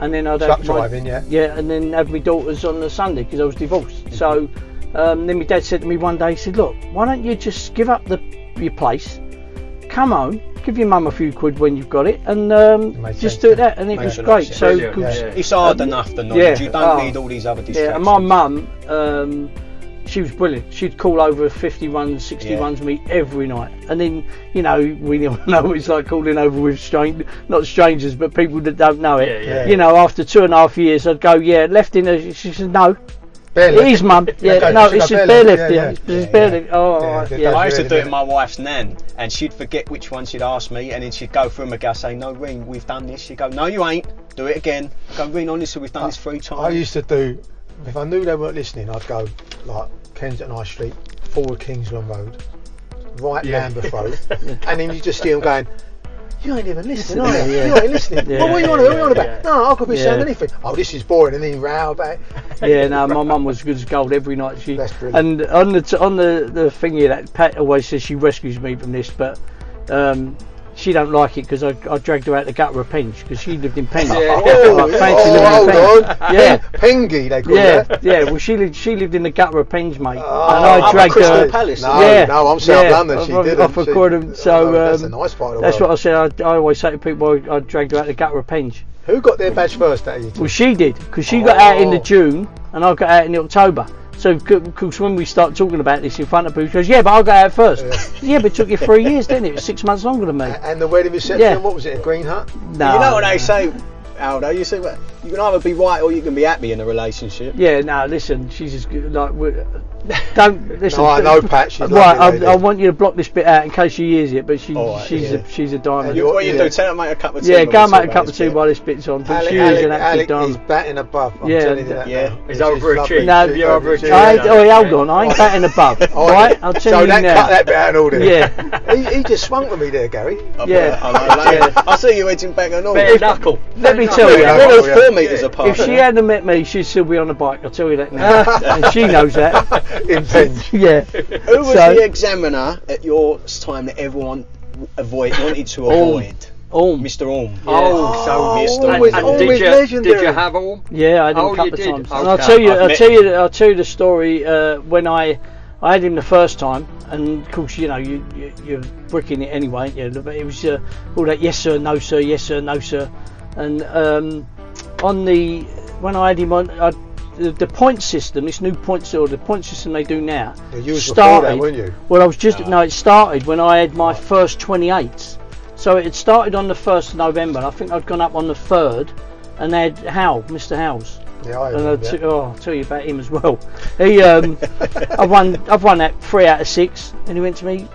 and then I'd have driving, and then have my daughters on the Sunday because I was divorced. Mm-hmm. So then my dad said to me one day, he said, look, why don't you just give up your place, come home, give your mum a few quid when you've got it, and just do that, and it was great. So it's hard enough, the knowledge. You don't need all these other distractions. And my mum, she was brilliant. She'd call over 50 runs, 60 runs me every night. And then, you know, we all know what it's like calling over with not strangers, but people that don't know it. You know, after 2.5 years, I'd go, left in her. She said, no. It is, mum. Yeah, no, it's just bare left. It's bare left. I used to do it with my wife's nan, and she'd forget which one she'd ask me, and then she'd go through them again, say, no, Reen, we've done this. She'd go, no, you ain't. Do it again. I'd go, Reen, honestly, we've done this 3 times. I used to do, if I knew they weren't listening, I'd go like Kensington High Street, forward Kingsland Road, right Lambeth Road, and then you just see them going, you ain't even listening, are you? You ain't listening. Well, what are you on about? No, I could be saying anything. Oh, this is boring, and then you row about it. Yeah, no, my mum was good as gold every night. That's brilliant. And on the thing here, that Pat always says she rescues me from this, but she don't like it because I dragged her out the gutter of Penge because she lived in Penge. Hold on. Yeah, Pengy they call it. Yeah. Well, she lived in the gutter of Penge, mate. And I dragged her. Palace. No, I'm South London. She didn't. Off of Croydon. So that's a nice part of the that's world. what I said. I always say to people, I dragged her out the gutter of Penge. Who got their badge first out of you two? Well, she did because she got out in the June and I got out in the October. So, because when we start talking about this in front of people, she goes, yeah, but I'll go out first. Yeah, but it took you 3 years, didn't it? It was 6 months longer than me. And the wedding reception, what was it, a green hut? No. You know what they say, Aldo, you say, you can either be right or you can be happy in a relationship. Yeah, no, listen, she's just like, don't listen. No, I know, Pat, she's right, lovely. I want you to block this bit out in case she hears it, but she's a diamond. What you do, tell her to make a cup of tea. Yeah, go and make a cup of tea while this bit's on. But she is an absolute diamond. He's batting above, I'm telling you that. Yeah, he's overachieved. No, you're overachieved. Hold on, I ain't batting above, right? I'll tell you now. Cut that bit out and all this. Yeah. He just swung with me there, Gary. I see you edging back and all. Bare knuckle. Let me tell you, we're all 4 metres apart. if she hadn't met me, she'd still be on the bike, I'll tell you that now. And she knows that. In Penge. Yeah. Who was the examiner at your time that everyone wanted to avoid? Orm. Mr. Orm. Legendary. Did you have Orm? Yeah, I had him a couple of times. And I'll tell you the story when I had him the first time, and of course, you know, you're bricking it anyway, ain't you? But it was all that yes sir, no sir, yes sir, no sir, and when I had him on. The point system, this new point system they do now, started. Weren't you? Well, it started when I had my first 28s. So it had started on the 1st of November, and I think I'd gone up on the 3rd, and they had Mr. Howes. Yeah, I I'll tell you about him as well. He, I've won that 3 out of 6, and he went to me,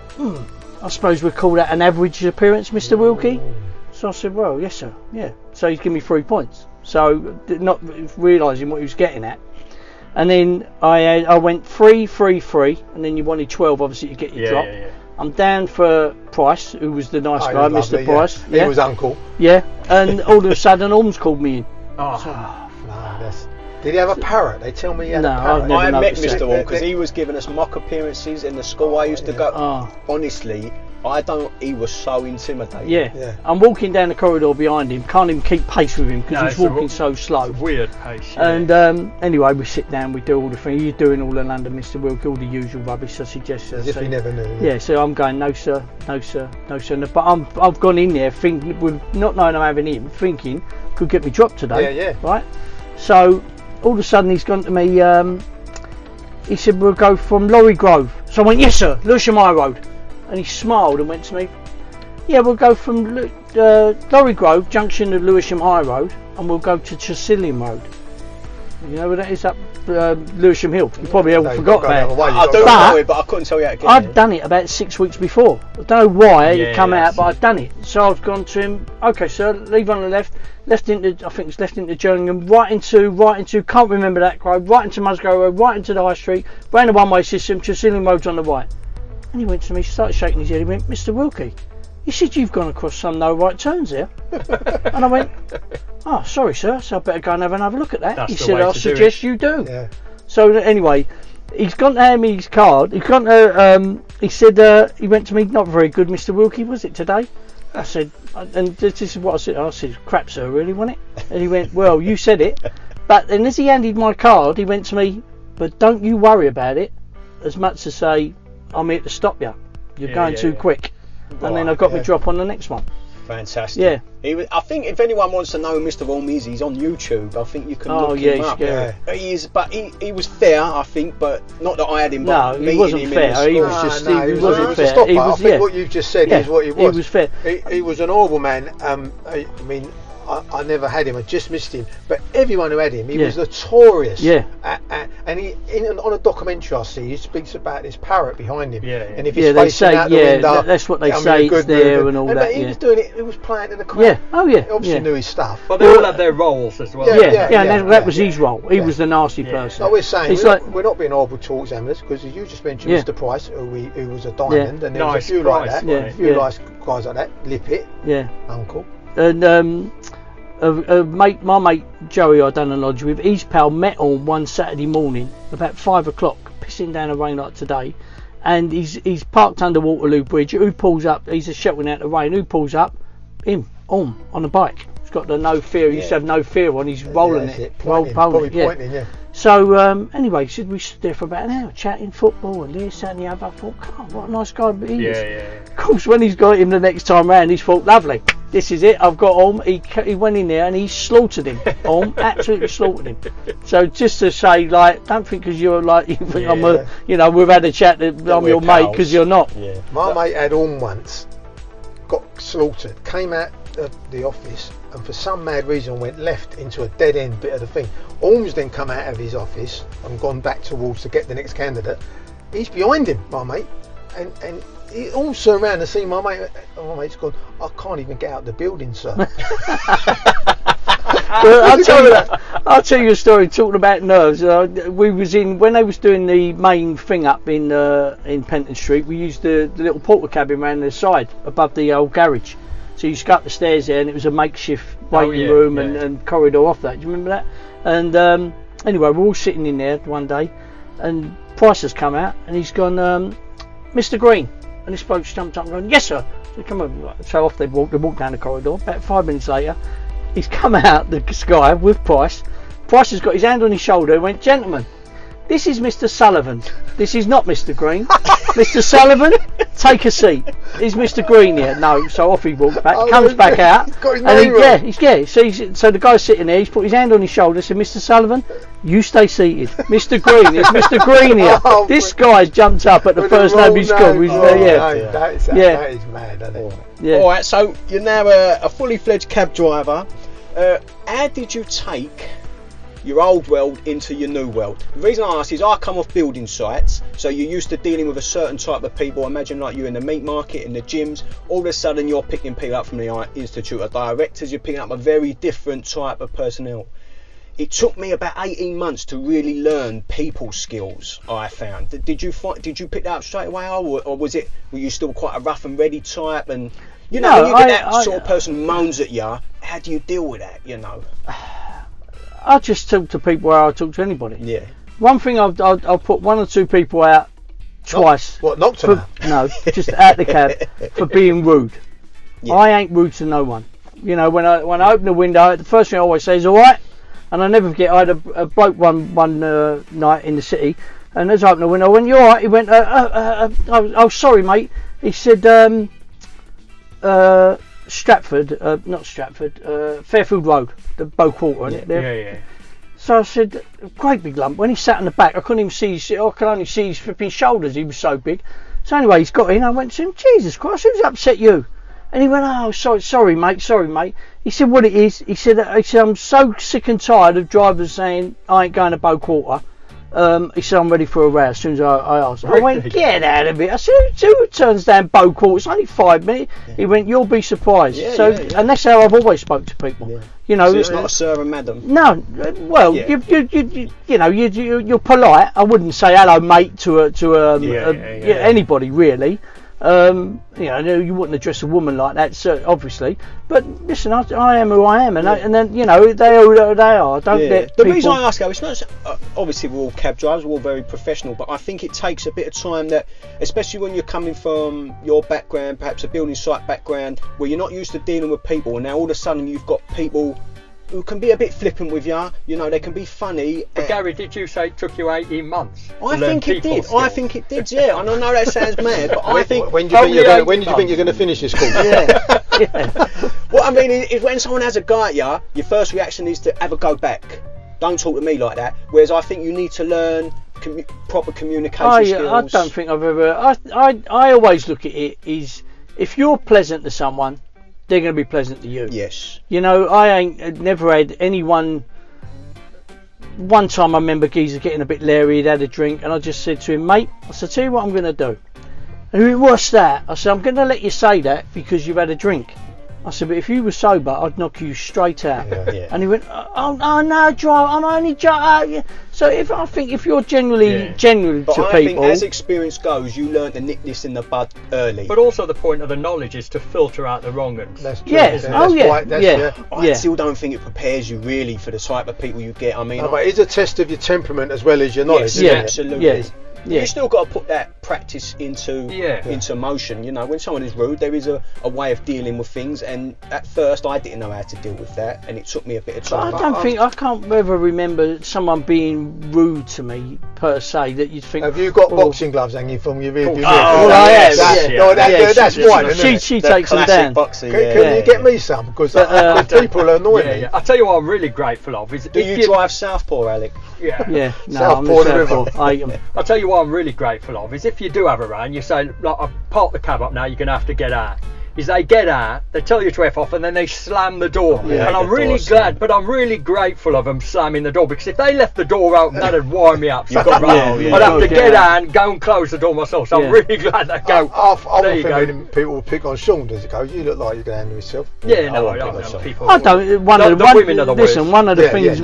I suppose we'd call that an average appearance, Mr. Wilkie. So I said, well, yes sir, yeah. So he's given me 3 points. So not realising what he was getting at, and then I went 3, 3, 3, and then you wanted 12 obviously to get your drop. I'm down for Price, who was the nice guy, Mr. Price. He was uncle. Yeah, and all of a sudden Orms called me in. Did he have a parrot? They tell me he had a parrot. I met Mr. Orm because he was giving us mock appearances in the school I used to go. Honestly, he was so intimidating. Yeah. I'm walking down the corridor behind him, can't even keep pace with him because he's walking so slow. Weird pace. And anyway, we sit down, we do all the things. He's doing all the London Mr. Wilkie, all the usual rubbish. I suggest. As if he never knew. Yeah, so I'm going, no sir, no sir, no sir. But I've gone in there thinking, with not knowing I'm having him, thinking could get me dropped today. Yeah. Right. So all of a sudden he's gone to me. He said we'll go from Lorry Grove. So I went, yes sir, Lewisham High Road. And he smiled and went to me, yeah, we'll go from Lorry Grove junction to Lewisham High Road, and we'll go to Tresillian Road. You know where that is, up Lewisham Hill. You probably all forgot that. I do know it, but I couldn't tell you how to get I'd done it about 6 weeks before. I don't know why it come out, but I'd done it. So I've gone to him, okay sir, leave on the left into, I think it's left into Jerningham, right into, can't remember that road, right into Musgrove Road, right into the High Street, round the one-way system, Tresillian Road's on the right. And he went to me, started shaking his head, he went, Mr. Wilkie, he said you've gone across some no right turns there. And I went, oh sorry sir, so I better go and have another look at that. He said, I suggest you do. Yeah. So anyway, he's gone to hand me his card, he said, he went to me, not very good Mr. Wilkie, was it today? I said, and this is what I said, crap sir, really, wasn't it? And he went, well, you said it. But then as he handed my card, he went to me, but don't you worry about it, as much as say, I'm here to stop you. You're going too quick. And then I got my drop on the next one. Fantastic. Yeah. I think if anyone wants to know who Mr. Orm is, he's on YouTube. I think you can look him up. He was fair, I think, but not that I had him. No, he wasn't fair. He was just. He wasn't fair. I think what you've just said is what he was. He was fair. He was an horrible man. I mean, I never had him. I just missed him. But everyone who had him, he was notorious. Yeah. And on a documentary I see, he speaks about this parrot behind him. Yeah. And if he's facing out the window, that's what they say. It's there and all that. But he was doing it. He was playing to the crowd. Yeah. Oh yeah. He obviously knew his stuff. But they all had their roles as well. And that was his role. He was the nasty person. So we're saying we're not being horrible towards examiners, because you just mentioned Mr. Price, who was a diamond, and there was a few like that. A few nice guys like that. Lippet. Yeah. Uncle. And my mate Joey, I done a lodge with, his pal met on one Saturday morning about 5 o'clock, pissing down a rain like today, and he's parked under Waterloo Bridge. Who pulls up? He's sheltering out the rain. Who pulls up? Him, on a bike. He's got the no fear. He used to have no fear on. He's rolling Pointing. So anyway, we stood there for about an hour chatting football and this and the other. I thought, God, what a nice guy he is. Of course, when he's got him the next time round, he's thought, lovely, this is it, I've got Orm. He went in there and he slaughtered him. Orm absolutely slaughtered him. So just to say, like, don't think because you're like, you think I'm a, we've had a chat that I'm your mate, because you're not. Yeah. My mate had Orm once, got slaughtered, came out of the office, and for some mad reason went left into a dead end bit of the thing. Orm's then come out of his office and gone back towards to get the next candidate. He's behind him, my mate, and he Orm's turned around and seen my mate. My mate's gone, I can't even get out the building, sir. Well, I'll tell you a story talking about nerves. We was when they was doing the main thing up in Penton Street. We used the little porter cabin around the side above the old garage. So you just go up the stairs there, and it was a makeshift waiting room and corridor off that. Do you remember that? And anyway, we're all sitting in there one day, and Price has come out, and he's gone, Mr. Green. And this bloke jumped up and gone, yes, sir. So come on. So off they walked down the corridor. About 5 minutes later, he's come out the sky with Price. Price has got his hand on his shoulder and went, gentlemen, this is Mr. Sullivan. This is not Mr. Green. Mr. Sullivan, take a seat. Is Mr. Green here? No. So off he walks back, comes back out. He's got his name wrong. So the guy's sitting there, he's put his hand on his shoulder, said, Mr. Sullivan, you stay seated. Mr. Green, it's Mr. Green here. This guy jumped up at the first name he's called. That is mad, isn't it? Yeah. Alright, so you're now a fully fledged cab driver. How did you take your old world into your new world? The reason I ask is I come off building sites, so you're used to dealing with a certain type of people. Imagine like you're in the meat market, in the gyms, all of a sudden you're picking people up from the Institute of Directors, you're picking up a very different type of personnel. It took me about 18 months to really learn people skills, I found. Did you pick that up straight away, or were you still quite a rough and ready type? And when you get that sort of person who moans at you, how do you deal with that, I just talk to people where I talk to anybody. Yeah. One thing I'll put one or two people out twice. Knocked them out? No, just out the cab for being rude. Yeah. I ain't rude to no one. When I open the window, the first thing I always say is all right. And I never forget, I had a bloke one night in the city, and as I opened the window, I went, you all right? He went, oh sorry mate. He said, Fairfield Road, the Bow Quarter. Yeah. So I said, great big lump. When he sat in the back, I couldn't even see I could only see his flipping shoulders. He was so big. So anyway, he's got in. I went to him, Jesus Christ, who's upset you? And he went, oh, sorry mate. He said, what it is? He said, I'm so sick and tired of drivers saying I ain't going to Bow Quarter. He said, I'm ready for a row as soon as I asked. I went, get out of it. I said, who turns down Bow Quarter? It's only 5 minutes. Yeah. He went, you'll be surprised. And that's how I've always spoke to people. Yeah. So it's not a sir and madam. No, well, you're polite. I wouldn't say hello mate to anybody really. You wouldn't address a woman like that, obviously. But listen, I am who I am, and then they are who they are. Don't let the reason I ask, it's not obviously we're all cab drivers, we're all very professional, but I think it takes a bit of time, that especially when you're coming from your background, perhaps a building site background, where you're not used to dealing with people, and now all of a sudden you've got people who can be a bit flippant with you. You know, they can be funny. But Gary, did you say it took you 18 months? I think it did. I think it did. Yeah, and I know that sounds mad, but I think. When did you think you're going to finish this course? Yeah. What I mean is when someone has a go at you, your first reaction is to have a go back. Don't talk to me like that. Whereas I think you need to learn proper communication skills. I don't think I've ever. I always look at it is if you're pleasant to someone, they're going to be pleasant to you. Yes. You know, I ain't never had anyone. One time I remember geezer getting a bit leery, he'd had a drink, and I just said to him, mate, I said, tell you what I'm going to do. And he went, what's that? I said, I'm going to let you say that because you've had a drink. I said, but if you were sober, I'd knock you straight out. Yeah. And he went, oh no, drive. I'm only driving. So I think if you're genuine But to I people, think as experience goes, you learn to nip this in the bud early. But also the point of the knowledge is to filter out the wrong ones. That's true. Yes. I still don't think it prepares you really for the type of people you get. I mean, but it's a test of your temperament as well as your knowledge. Yes, absolutely. Yeah. Yeah. You still got to put that practice into motion. You know, when someone is rude, there is a way of dealing with things. And at first, I didn't know how to deal with that, and it took me a bit of time. I can't ever remember someone being rude to me per se that you'd think. Have you got boxing gloves hanging from your rear view mirror? I have. That's fine. Isn't She takes them down. Boxing, can you get me some? Because people annoy me. I tell you what I'm really grateful of is Do you drive Southpaw, Alec? Yeah, no, Southpaw the river. I'll tell you what I'm really grateful of is if you do have a round, you say, like, I've parked the cab up now, you're going to have to get out. Is they get out, they tell you to F off, and then they slam the door. Yeah, and I'm really glad, but I'm really grateful of them slamming the door, because if they left the door open, that'd wire me up. I'd have to get out and go and close the door myself. So I'm really glad they go. I'm thinking people will pick on Sean. Does it go? You look like you're going to handle yourself. Yeah, no, I don't know people. I don't. One of the things.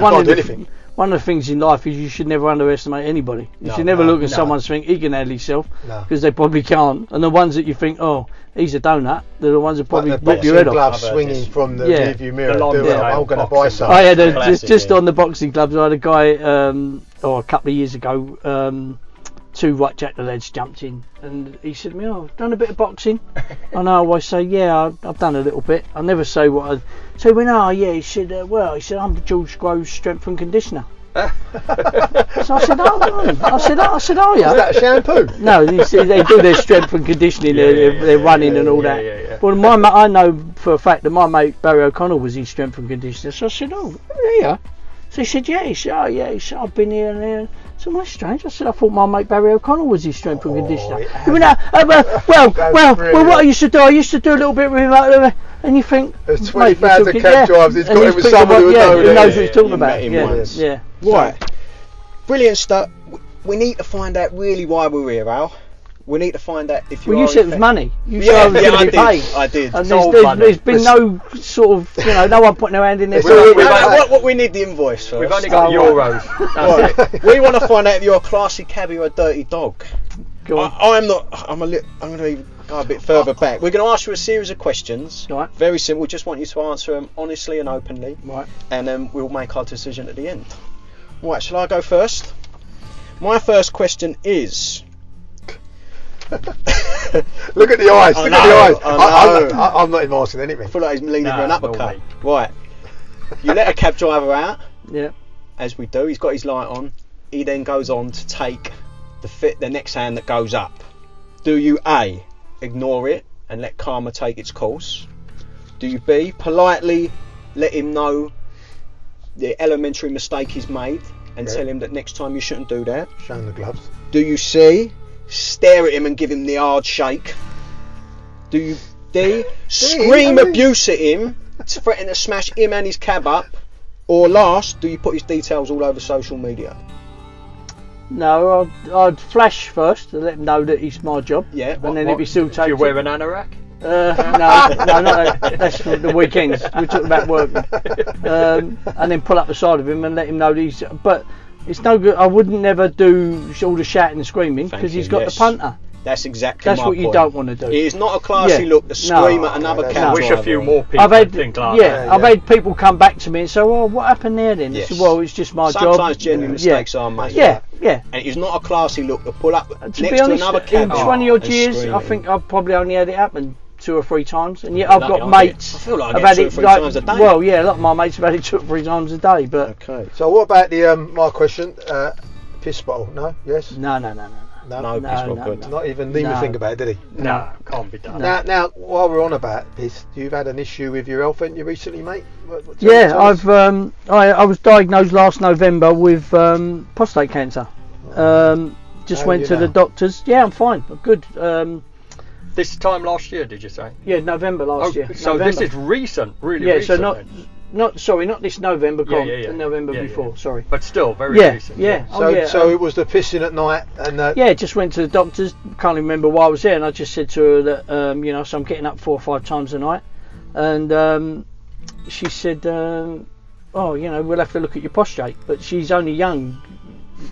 One of the things in life is you should never underestimate anybody. You should never look at someone and think he can handle himself, because they probably can't. And the ones that you think, oh, he's a donut, they're the ones that probably rip your head off. Gloves swinging from the rearview mirror. I'm going to buy some. I had on the boxing gloves. I had a guy a couple of years ago. Two white jack the lads jumped in, and he said to me, "Oh, I've done a bit of boxing." And I always say, "Yeah, I've done a little bit." I never say what I. So he went, "Oh, yeah." He said, "I'm George Grove's strength and conditioner." So I said, "Oh, I said, oh yeah." Is that a shampoo? No, they do their strength and conditioning, their running and all that. Yeah. Well, I know for a fact that my mate Barry O'Connell was his strength and conditioner. So I said, "Oh, yeah." So he said, "Yeah." He said, "Oh, yeah." He said, "I've been here and there." So that's strange. I said, "I thought my mate Barry O'Connell was his strength and conditioner." He went, well, what I used to do, I used to do a little bit with him, and you think, there's 20,000 cab drives. He's got it with someone who knows what he's talking about. Yeah. Right. Brilliant stuff. We need to find out really why we're here, Al. We need to find out if you. Well, you said it was money. You said I was going to be paid. I did. And there's been no sort of, no one putting their hand in there. What we need the invoice first. We've only got euros. Right. We want to find out if you're a classy cabbie or a dirty dog. Go on. I'm not. I'm going to go a bit further back. We're going to ask you a series of questions. Right. Very simple. We just want you to answer them honestly and openly. Right. And then we'll make our decision at the end. Right. Shall I go first? My first question is. Look at the eyes. Look at the eyes. I'm not even asking anything. I feel like he's leaning for an uppercut. Right. You let a cab driver out. Yeah. As we do. He's got his light on. He then goes on to take the next hand that goes up. Do you A, ignore it and let karma take its course? Do you B, politely let him know the elementary mistake he's made and tell him that next time you shouldn't do that? Show him the gloves. Do you C, stare at him and give him the hard shake? Do you D, scream abuse at him, threaten to smash him and his cab up? Or last, do you put his details all over social media? No, I'd flash first to let him know that it's my job. Yeah. And then if he still takes Do you wear an anorak? No, not that's for the weekends. We're talking about working. And then pull up the side of him and let him know that he's. But it's no good. I wouldn't never do all the shouting and screaming because he's got the punter. That's exactly That's my what point. you don't want to do. It is not a classy look to scream at another cab I wish driver. a few more people think like that. I've had people come back to me and say, "Well, what happened there then?" Yes. I said, "Well, it's just my job." Sometimes genuine mistakes are made. Yeah. And it's not a classy look to pull up To next be honest, to another cab in 20 odd and years, scream I at him. think I've probably only had it happen 2 or 3 times, and yet I've got mates. I feel like I've I had get 2 or 3 times a day. Well, yeah, a lot of my mates have had it 2 or 3 times a day. But okay. So what about the my question? Piss bottle? No? Yes? No. No, piss bottle. Good. Not even think about it, did he? No, can't be done. Now, while we're on about this, you've had an issue with your health, haven't you, recently, mate? Tell us. I was diagnosed last November with prostate cancer. Just went to the doctors. Yeah, I'm fine. I'm good. This time last year, did you say? Yeah, November last year. So November. this is recent, really yeah, recent. so not this November, Yeah. the November before, sorry. But still, very recent. Yeah. So it was the pissing at night and yeah, just went to the doctors, can't remember why I was there, and I just said to her that, so I'm getting up 4 or 5 times a night, and she said, we'll have to look at your prostate, but she's only young.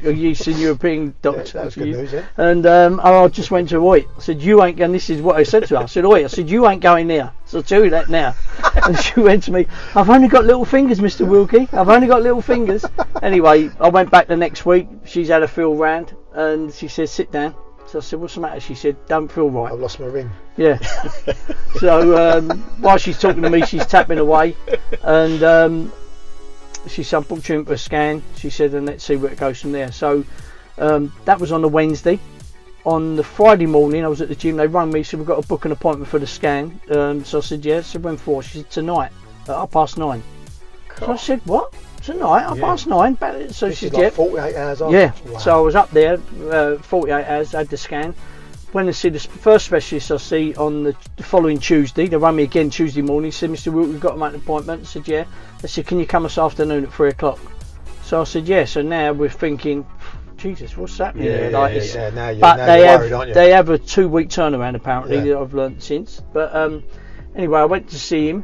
A Eastern European doctor. Yeah, that's good news, yeah. And I just went to Oi. I said, you ain't going, this is what I said to her. I said, Oi, you ain't going there. So I'll tell you that now. And she went to me, I've only got little fingers, Mr. Wilkie. I've only got little fingers. Anyway, I went back the next week. She's had a feel round and she said, sit down. So I said, what's the matter? She said, don't feel right. I've lost my ring. Yeah. So while she's talking to me, she's tapping away. And she said, I booked you in for a scan. She said, and let's see where it goes from there. So that was on the Wednesday. On the Friday morning, I was at the gym. They rang me, said, we've got to book an appointment for the scan. So I said, yeah. So when for? She said, tonight at 9:30. Cool. So I said, what? Tonight at 9:30? So she said, like 48 hours after. Yeah. Wow. So I was up there, 48 hours, had the scan. Went to see the first specialist I see on the following Tuesday. They rang me again Tuesday morning. Said, Mr. Wilk, we've got to make an appointment. I said, yeah. They said, can you come this afternoon at 3 o'clock? So I said, yeah. So now we're thinking, Jesus, what's happening here? Now you're worried, aren't you? They have a 2-week turnaround apparently that I've learnt since. But anyway, I went to see him.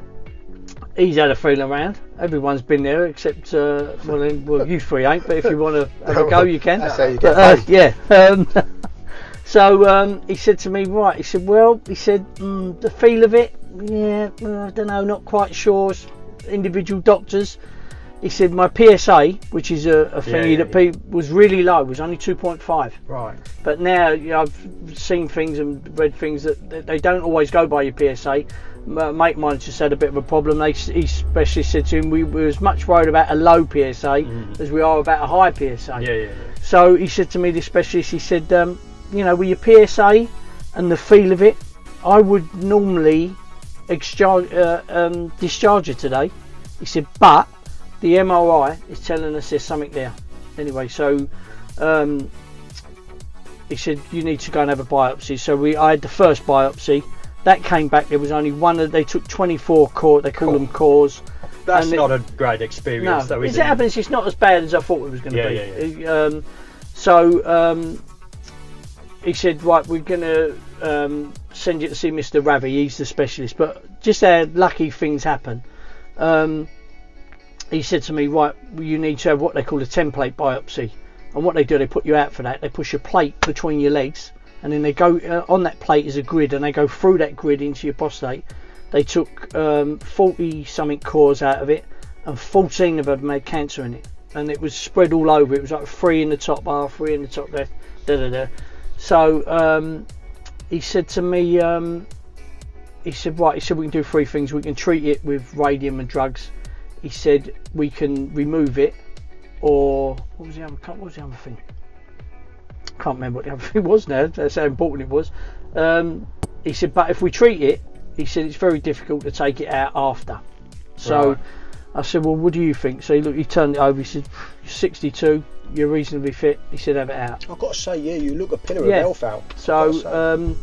He's had a feeling around. Everyone's been there except you 3 ain't. But if you want to have a go, you can. That's how you get paid. Yeah. So he said to me, right, he said, the feel of it, I don't know, not quite sure, individual doctors. He said, my PSA, which is a thingy that was really low, was only 2.5. Right. But now I've seen things and read things that they don't always go by your PSA. Mate mine just had a bit of a problem. He especially said to him, we were as much worried about a low PSA as we are about a high PSA. Yeah. So he said to me, the specialist, he said, with your PSA and the feel of it, I would normally discharge you today. He said, but the MRI is telling us there's something there. Anyway, so he said, you need to go and have a biopsy. So I had the first biopsy. That came back, there was only one. They took 24 cores, they call them cores. That's not a great experience. No, as it happens, it's not as bad as I thought it was going to be. So he said, right, we're going to send you to see Mr. Ravi, he's the specialist. But just how lucky things happen. He said to me, right, you need to have what they call a template biopsy. And what they do, they put you out for that. They push a plate between your legs. And then they go, on that plate is a grid. And they go through that grid into your prostate. They took 40-something cores out of it. And 14 of them had cancer in it. And it was spread all over. It was like 3 in the top bar, 3 in the top there. So he said to me, he said we can do 3 things. We can treat it with radium and drugs. He said we can remove it, or what was the other thing? I can't remember what the other thing was now. That's how important it was. He said, but if we treat it, he said it's very difficult to take it out after. So right. I said, well, what do you think? So he turned it over. He said, you're 62, you're reasonably fit. He said, have it out. I've got to say, you look a pillar of health out. So,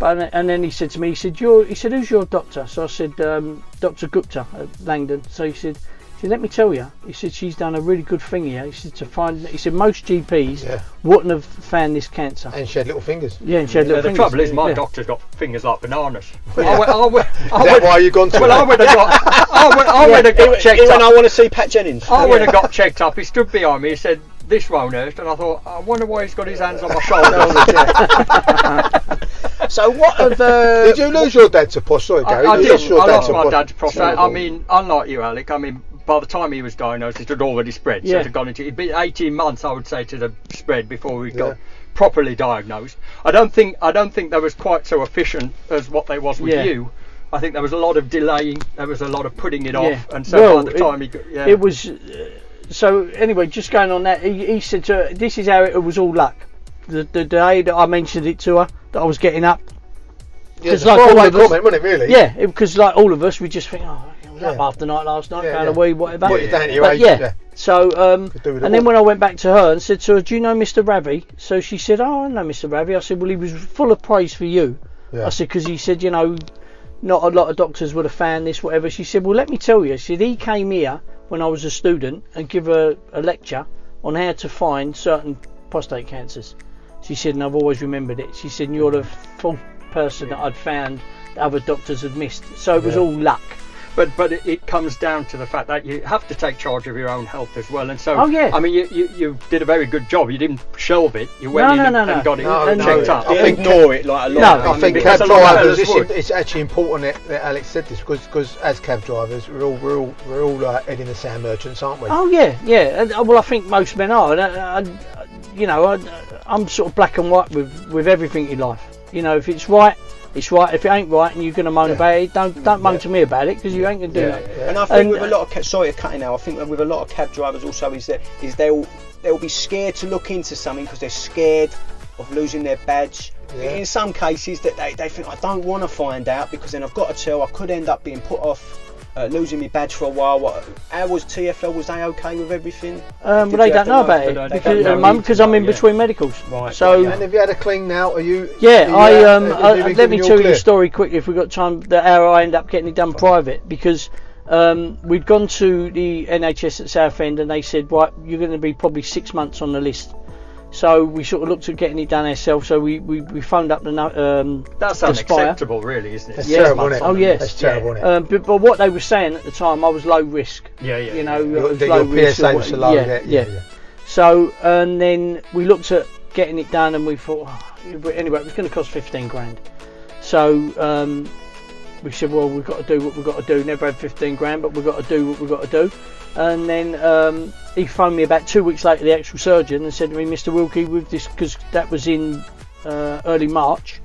and then he said to me, he said, who's your doctor? So I said, Dr. Gupta at Langdon. So he said, let me tell you. He said, she's done a really good thing here. He said, most GPs wouldn't have found this cancer. And she had little fingers. Yeah, and she had little fingers. The trouble is, my doctor's got fingers like bananas. Is that why you gone to? Well, I went and got checked up. When I want to see Pat Jennings. I went and got checked up. He stood behind me. He said, this won't hurt. And I thought, I wonder why he's got his hands on my shoulders. So what of did you lose your dad to prostate, Gary? I did. I lost my dad to prostate. I mean, unlike you, Alec, by the time he was diagnosed, it had already spread. So it had gone into, it'd been 18 months, I would say, to the spread before we got properly diagnosed. I don't think they was quite so efficient as what they was with you. I think there was a lot of delaying. There was a lot of putting it off, and so by the time it was. So anyway, just going on that, he said to her, this is how it was all luck. The day that I mentioned it to her, that I was getting up. Because like all of us, comment, wasn't it, really? Yeah, because like all of us, we just think, I was up after night last night, found a wee, whatever. What you down at your age? So, and then when I went back to her and said to her, do you know Mr. Ravi? So she said, oh, I know Mr. Ravi. I said, well, he was full of praise for you. I said, because he said, not a lot of doctors would have found this, whatever. She said, well, let me tell you. She said, he came here when I was a student and give her a lecture on how to find certain prostate cancers. She said, and I've always remembered it. She said, you're the fourth person that I'd found that other doctors had missed. So it was all luck. But it comes down to the fact that you have to take charge of your own health as well. And so, I mean, you did a very good job. You didn't shelve it. You went and got it checked up. I ignore it like a lot. I think cab drivers, it's actually important that Alex said this because as cab drivers, we're all like heading the sand merchants, aren't we? Oh yeah. And, well, I think most men are. And I'm sort of black and white with everything in life. If it's right, it's right. If it ain't right and you're going to moan about it, don't moan to me about it, because you ain't going to do that. And I think with a lot of sorry to cut in now, I think with a lot of cab drivers also is they'll be scared to look into something because they're scared of losing their badge. In some cases that they think, I don't want to find out because then I've got to tell, I could end up being put off losing my badge for a while. How was TFL? Was they okay with everything? Well, they don't know about it because I'm in between medicals. Right. So, and have you had a clean now? Are you? Yeah, let me tell you the story quickly if we've got time. How I end up getting it done private, because we'd gone to the NHS at Southend and they said, right, you're going to be probably 6 months on the list. So we sort of looked at getting it done ourselves. So we phoned up the that's unacceptable, really, isn't it? That's terrible, isn't it? Oh yes, that's terrible, isn't it? But what they were saying at the time, I was low risk. Your PSA was so low. Yeah. So and then we looked at getting it done, and we thought, anyway, it was going to cost 15 grand. So we said, well, we've got to do what we've got to do. Never had 15 grand, but we've got to do what we've got to do. And then he phoned me about 2 weeks later, the actual surgeon, and said to me, Mr. Wilkie, with this, because that was in early March,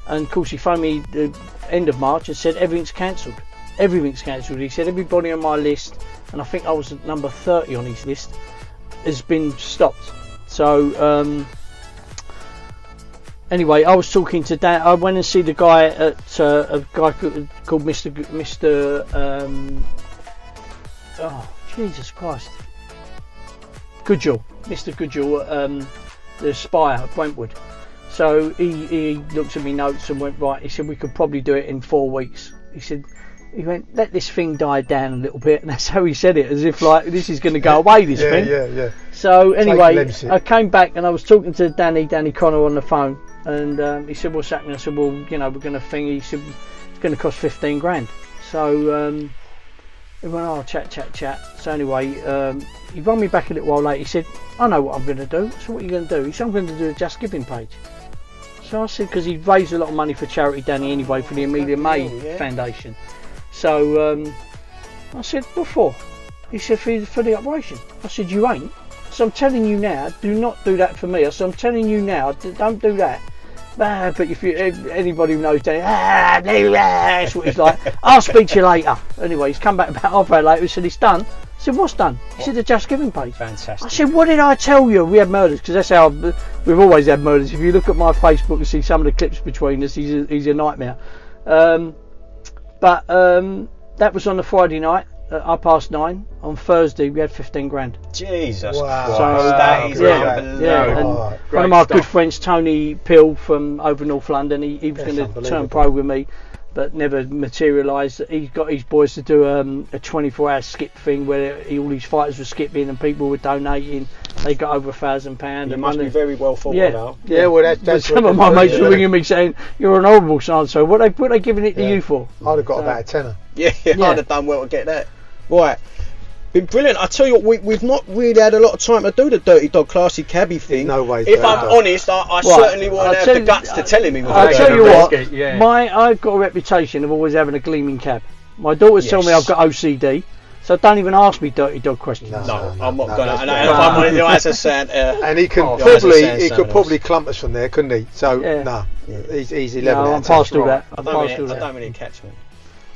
and of course he phoned me the end of March and said everything's cancelled. Everything's cancelled. He said everybody on my list, and I think I was at number 30 on his list, has been stopped. So anyway, I was talking to Dan. I went and see the guy at a guy called Mr. Oh, Jesus Christ. Goodall, Mr. Goodall, the Spire at Brentwood. So he looked at me notes and went, right, he said we could probably do it in 4 weeks. He went, let this thing die down a little bit, and that's how he said it, as if like this is going to go away, this thing. Yeah. So anyway, I came back and I was talking to Danny Connor on the phone, and he said, what's happening? I said, well, we're going to thing. He said, it's going to cost 15 grand. So he went, oh, chat. So anyway, he rang me back a little while later. He said, I know what I'm going to do. So what are you going to do? He said, I'm going to do a Just Giving page. So I said, because he raised a lot of money for charity, Danny, anyway, for the Amelia May Foundation. So I said, what for? He said, for the operation. I said, you ain't. So I'm telling you now, do not do that for me. I said, I'm telling you now, don't do that. But if anybody who knows Danny, that's what he's like. I'll speak to you later. Anyway, he's come back about half an hour later. He said, it's done. I said, what's done? He said, the Just Giving page. Fantastic. I said, what did I tell you? We had murders, because that's how we've always had murders. If you look at my Facebook and see some of the clips between us, he's a nightmare. But that was on the Friday night at 9:30. On Thursday we had 15 grand. Jesus Christ, that is unbelievable. Yeah. And one of my good friends, Tony Pill from over North London, he was going to turn pro with me, but never materialised. He got his boys to do a 24-hour skip thing where all these fighters were skipping and people were donating. They got over £1,000. You must be very well thought about. Yeah, well, that's some of my mates were ringing me saying, you're an horrible son, so what are they giving it to you for? I'd have got about a tenner. Yeah, I'd have done well to get that. Right. Been brilliant. I tell you what, we've not really had a lot of time to do the Dirty Dog Classy Cabbie thing. No way. If I'm honest, I certainly won't have the guts to tell him. I'll tell you what, I've got a reputation of always having a gleaming cab. My daughters tell me I've got OCD, So don't even ask me dirty dog questions. No, I'm not gonna. And if I'm one of the eyes of Santa, and he could probably clump us from there, couldn't he? So he's 11. No, I'm past all that. I don't really catch me.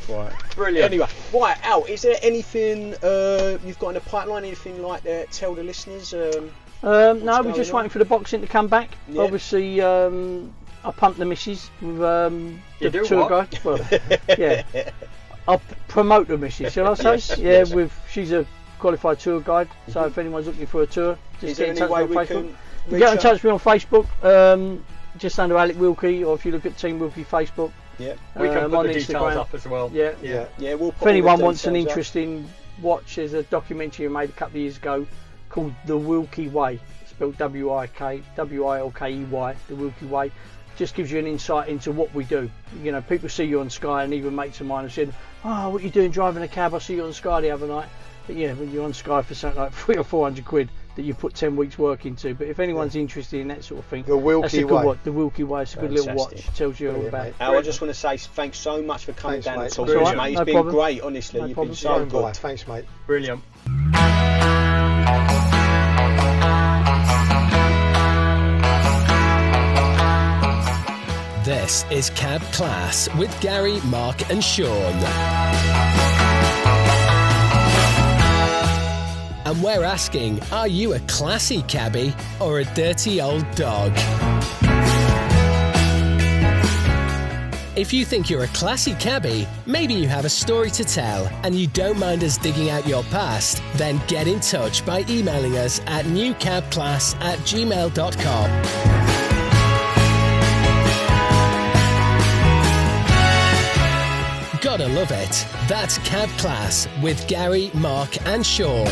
Right. Brilliant. Anyway, right, Al, is there anything you've got in the pipeline? Anything like that? Tell the listeners. No, we're just waiting for the boxing to come back. Yeah. Obviously, I pumped the missus with the tour guide. Well, yeah, I'll promote the missus, shall I say? She's a qualified tour guide. So if anyone's looking for a tour, just get in touch with me on Facebook. Get in touch with me on Facebook. Just under Alec Wilkie, or if you look at Team Wilkie Facebook. Yeah, we can put the details up as well. Yeah. We'll put if anyone wants an interesting watch, there's a documentary I made a couple of years ago called The Wilkie Way, spelled Wilkey, The Wilkie Way. Just gives you an insight into what we do. You know, people see you on Sky, and even mates of mine have said, "Oh, what are you doing driving a cab? I see you on Sky the other night." But yeah, when you're on Sky for something like 300 or 400 quid that you put 10 weeks work into. But if anyone's interested in that sort of thing, The Wilkie Way. The Wilkie Way is a good little watch. It tells you all about it. Al, I just want to say thanks so much for coming down and talking to us, mate. It's been great, honestly. You've been so good. Thanks, mate. Brilliant. This is Cab Class with Gary, Mark and Sean. And we're asking, are you a classy cabbie or a dirty old dog? If you think you're a classy cabbie, maybe you have a story to tell and you don't mind us digging out your past, then get in touch by emailing us at newcabclass@gmail.com. Gotta love it. That's Cab Class with Gary, Mark and Sean.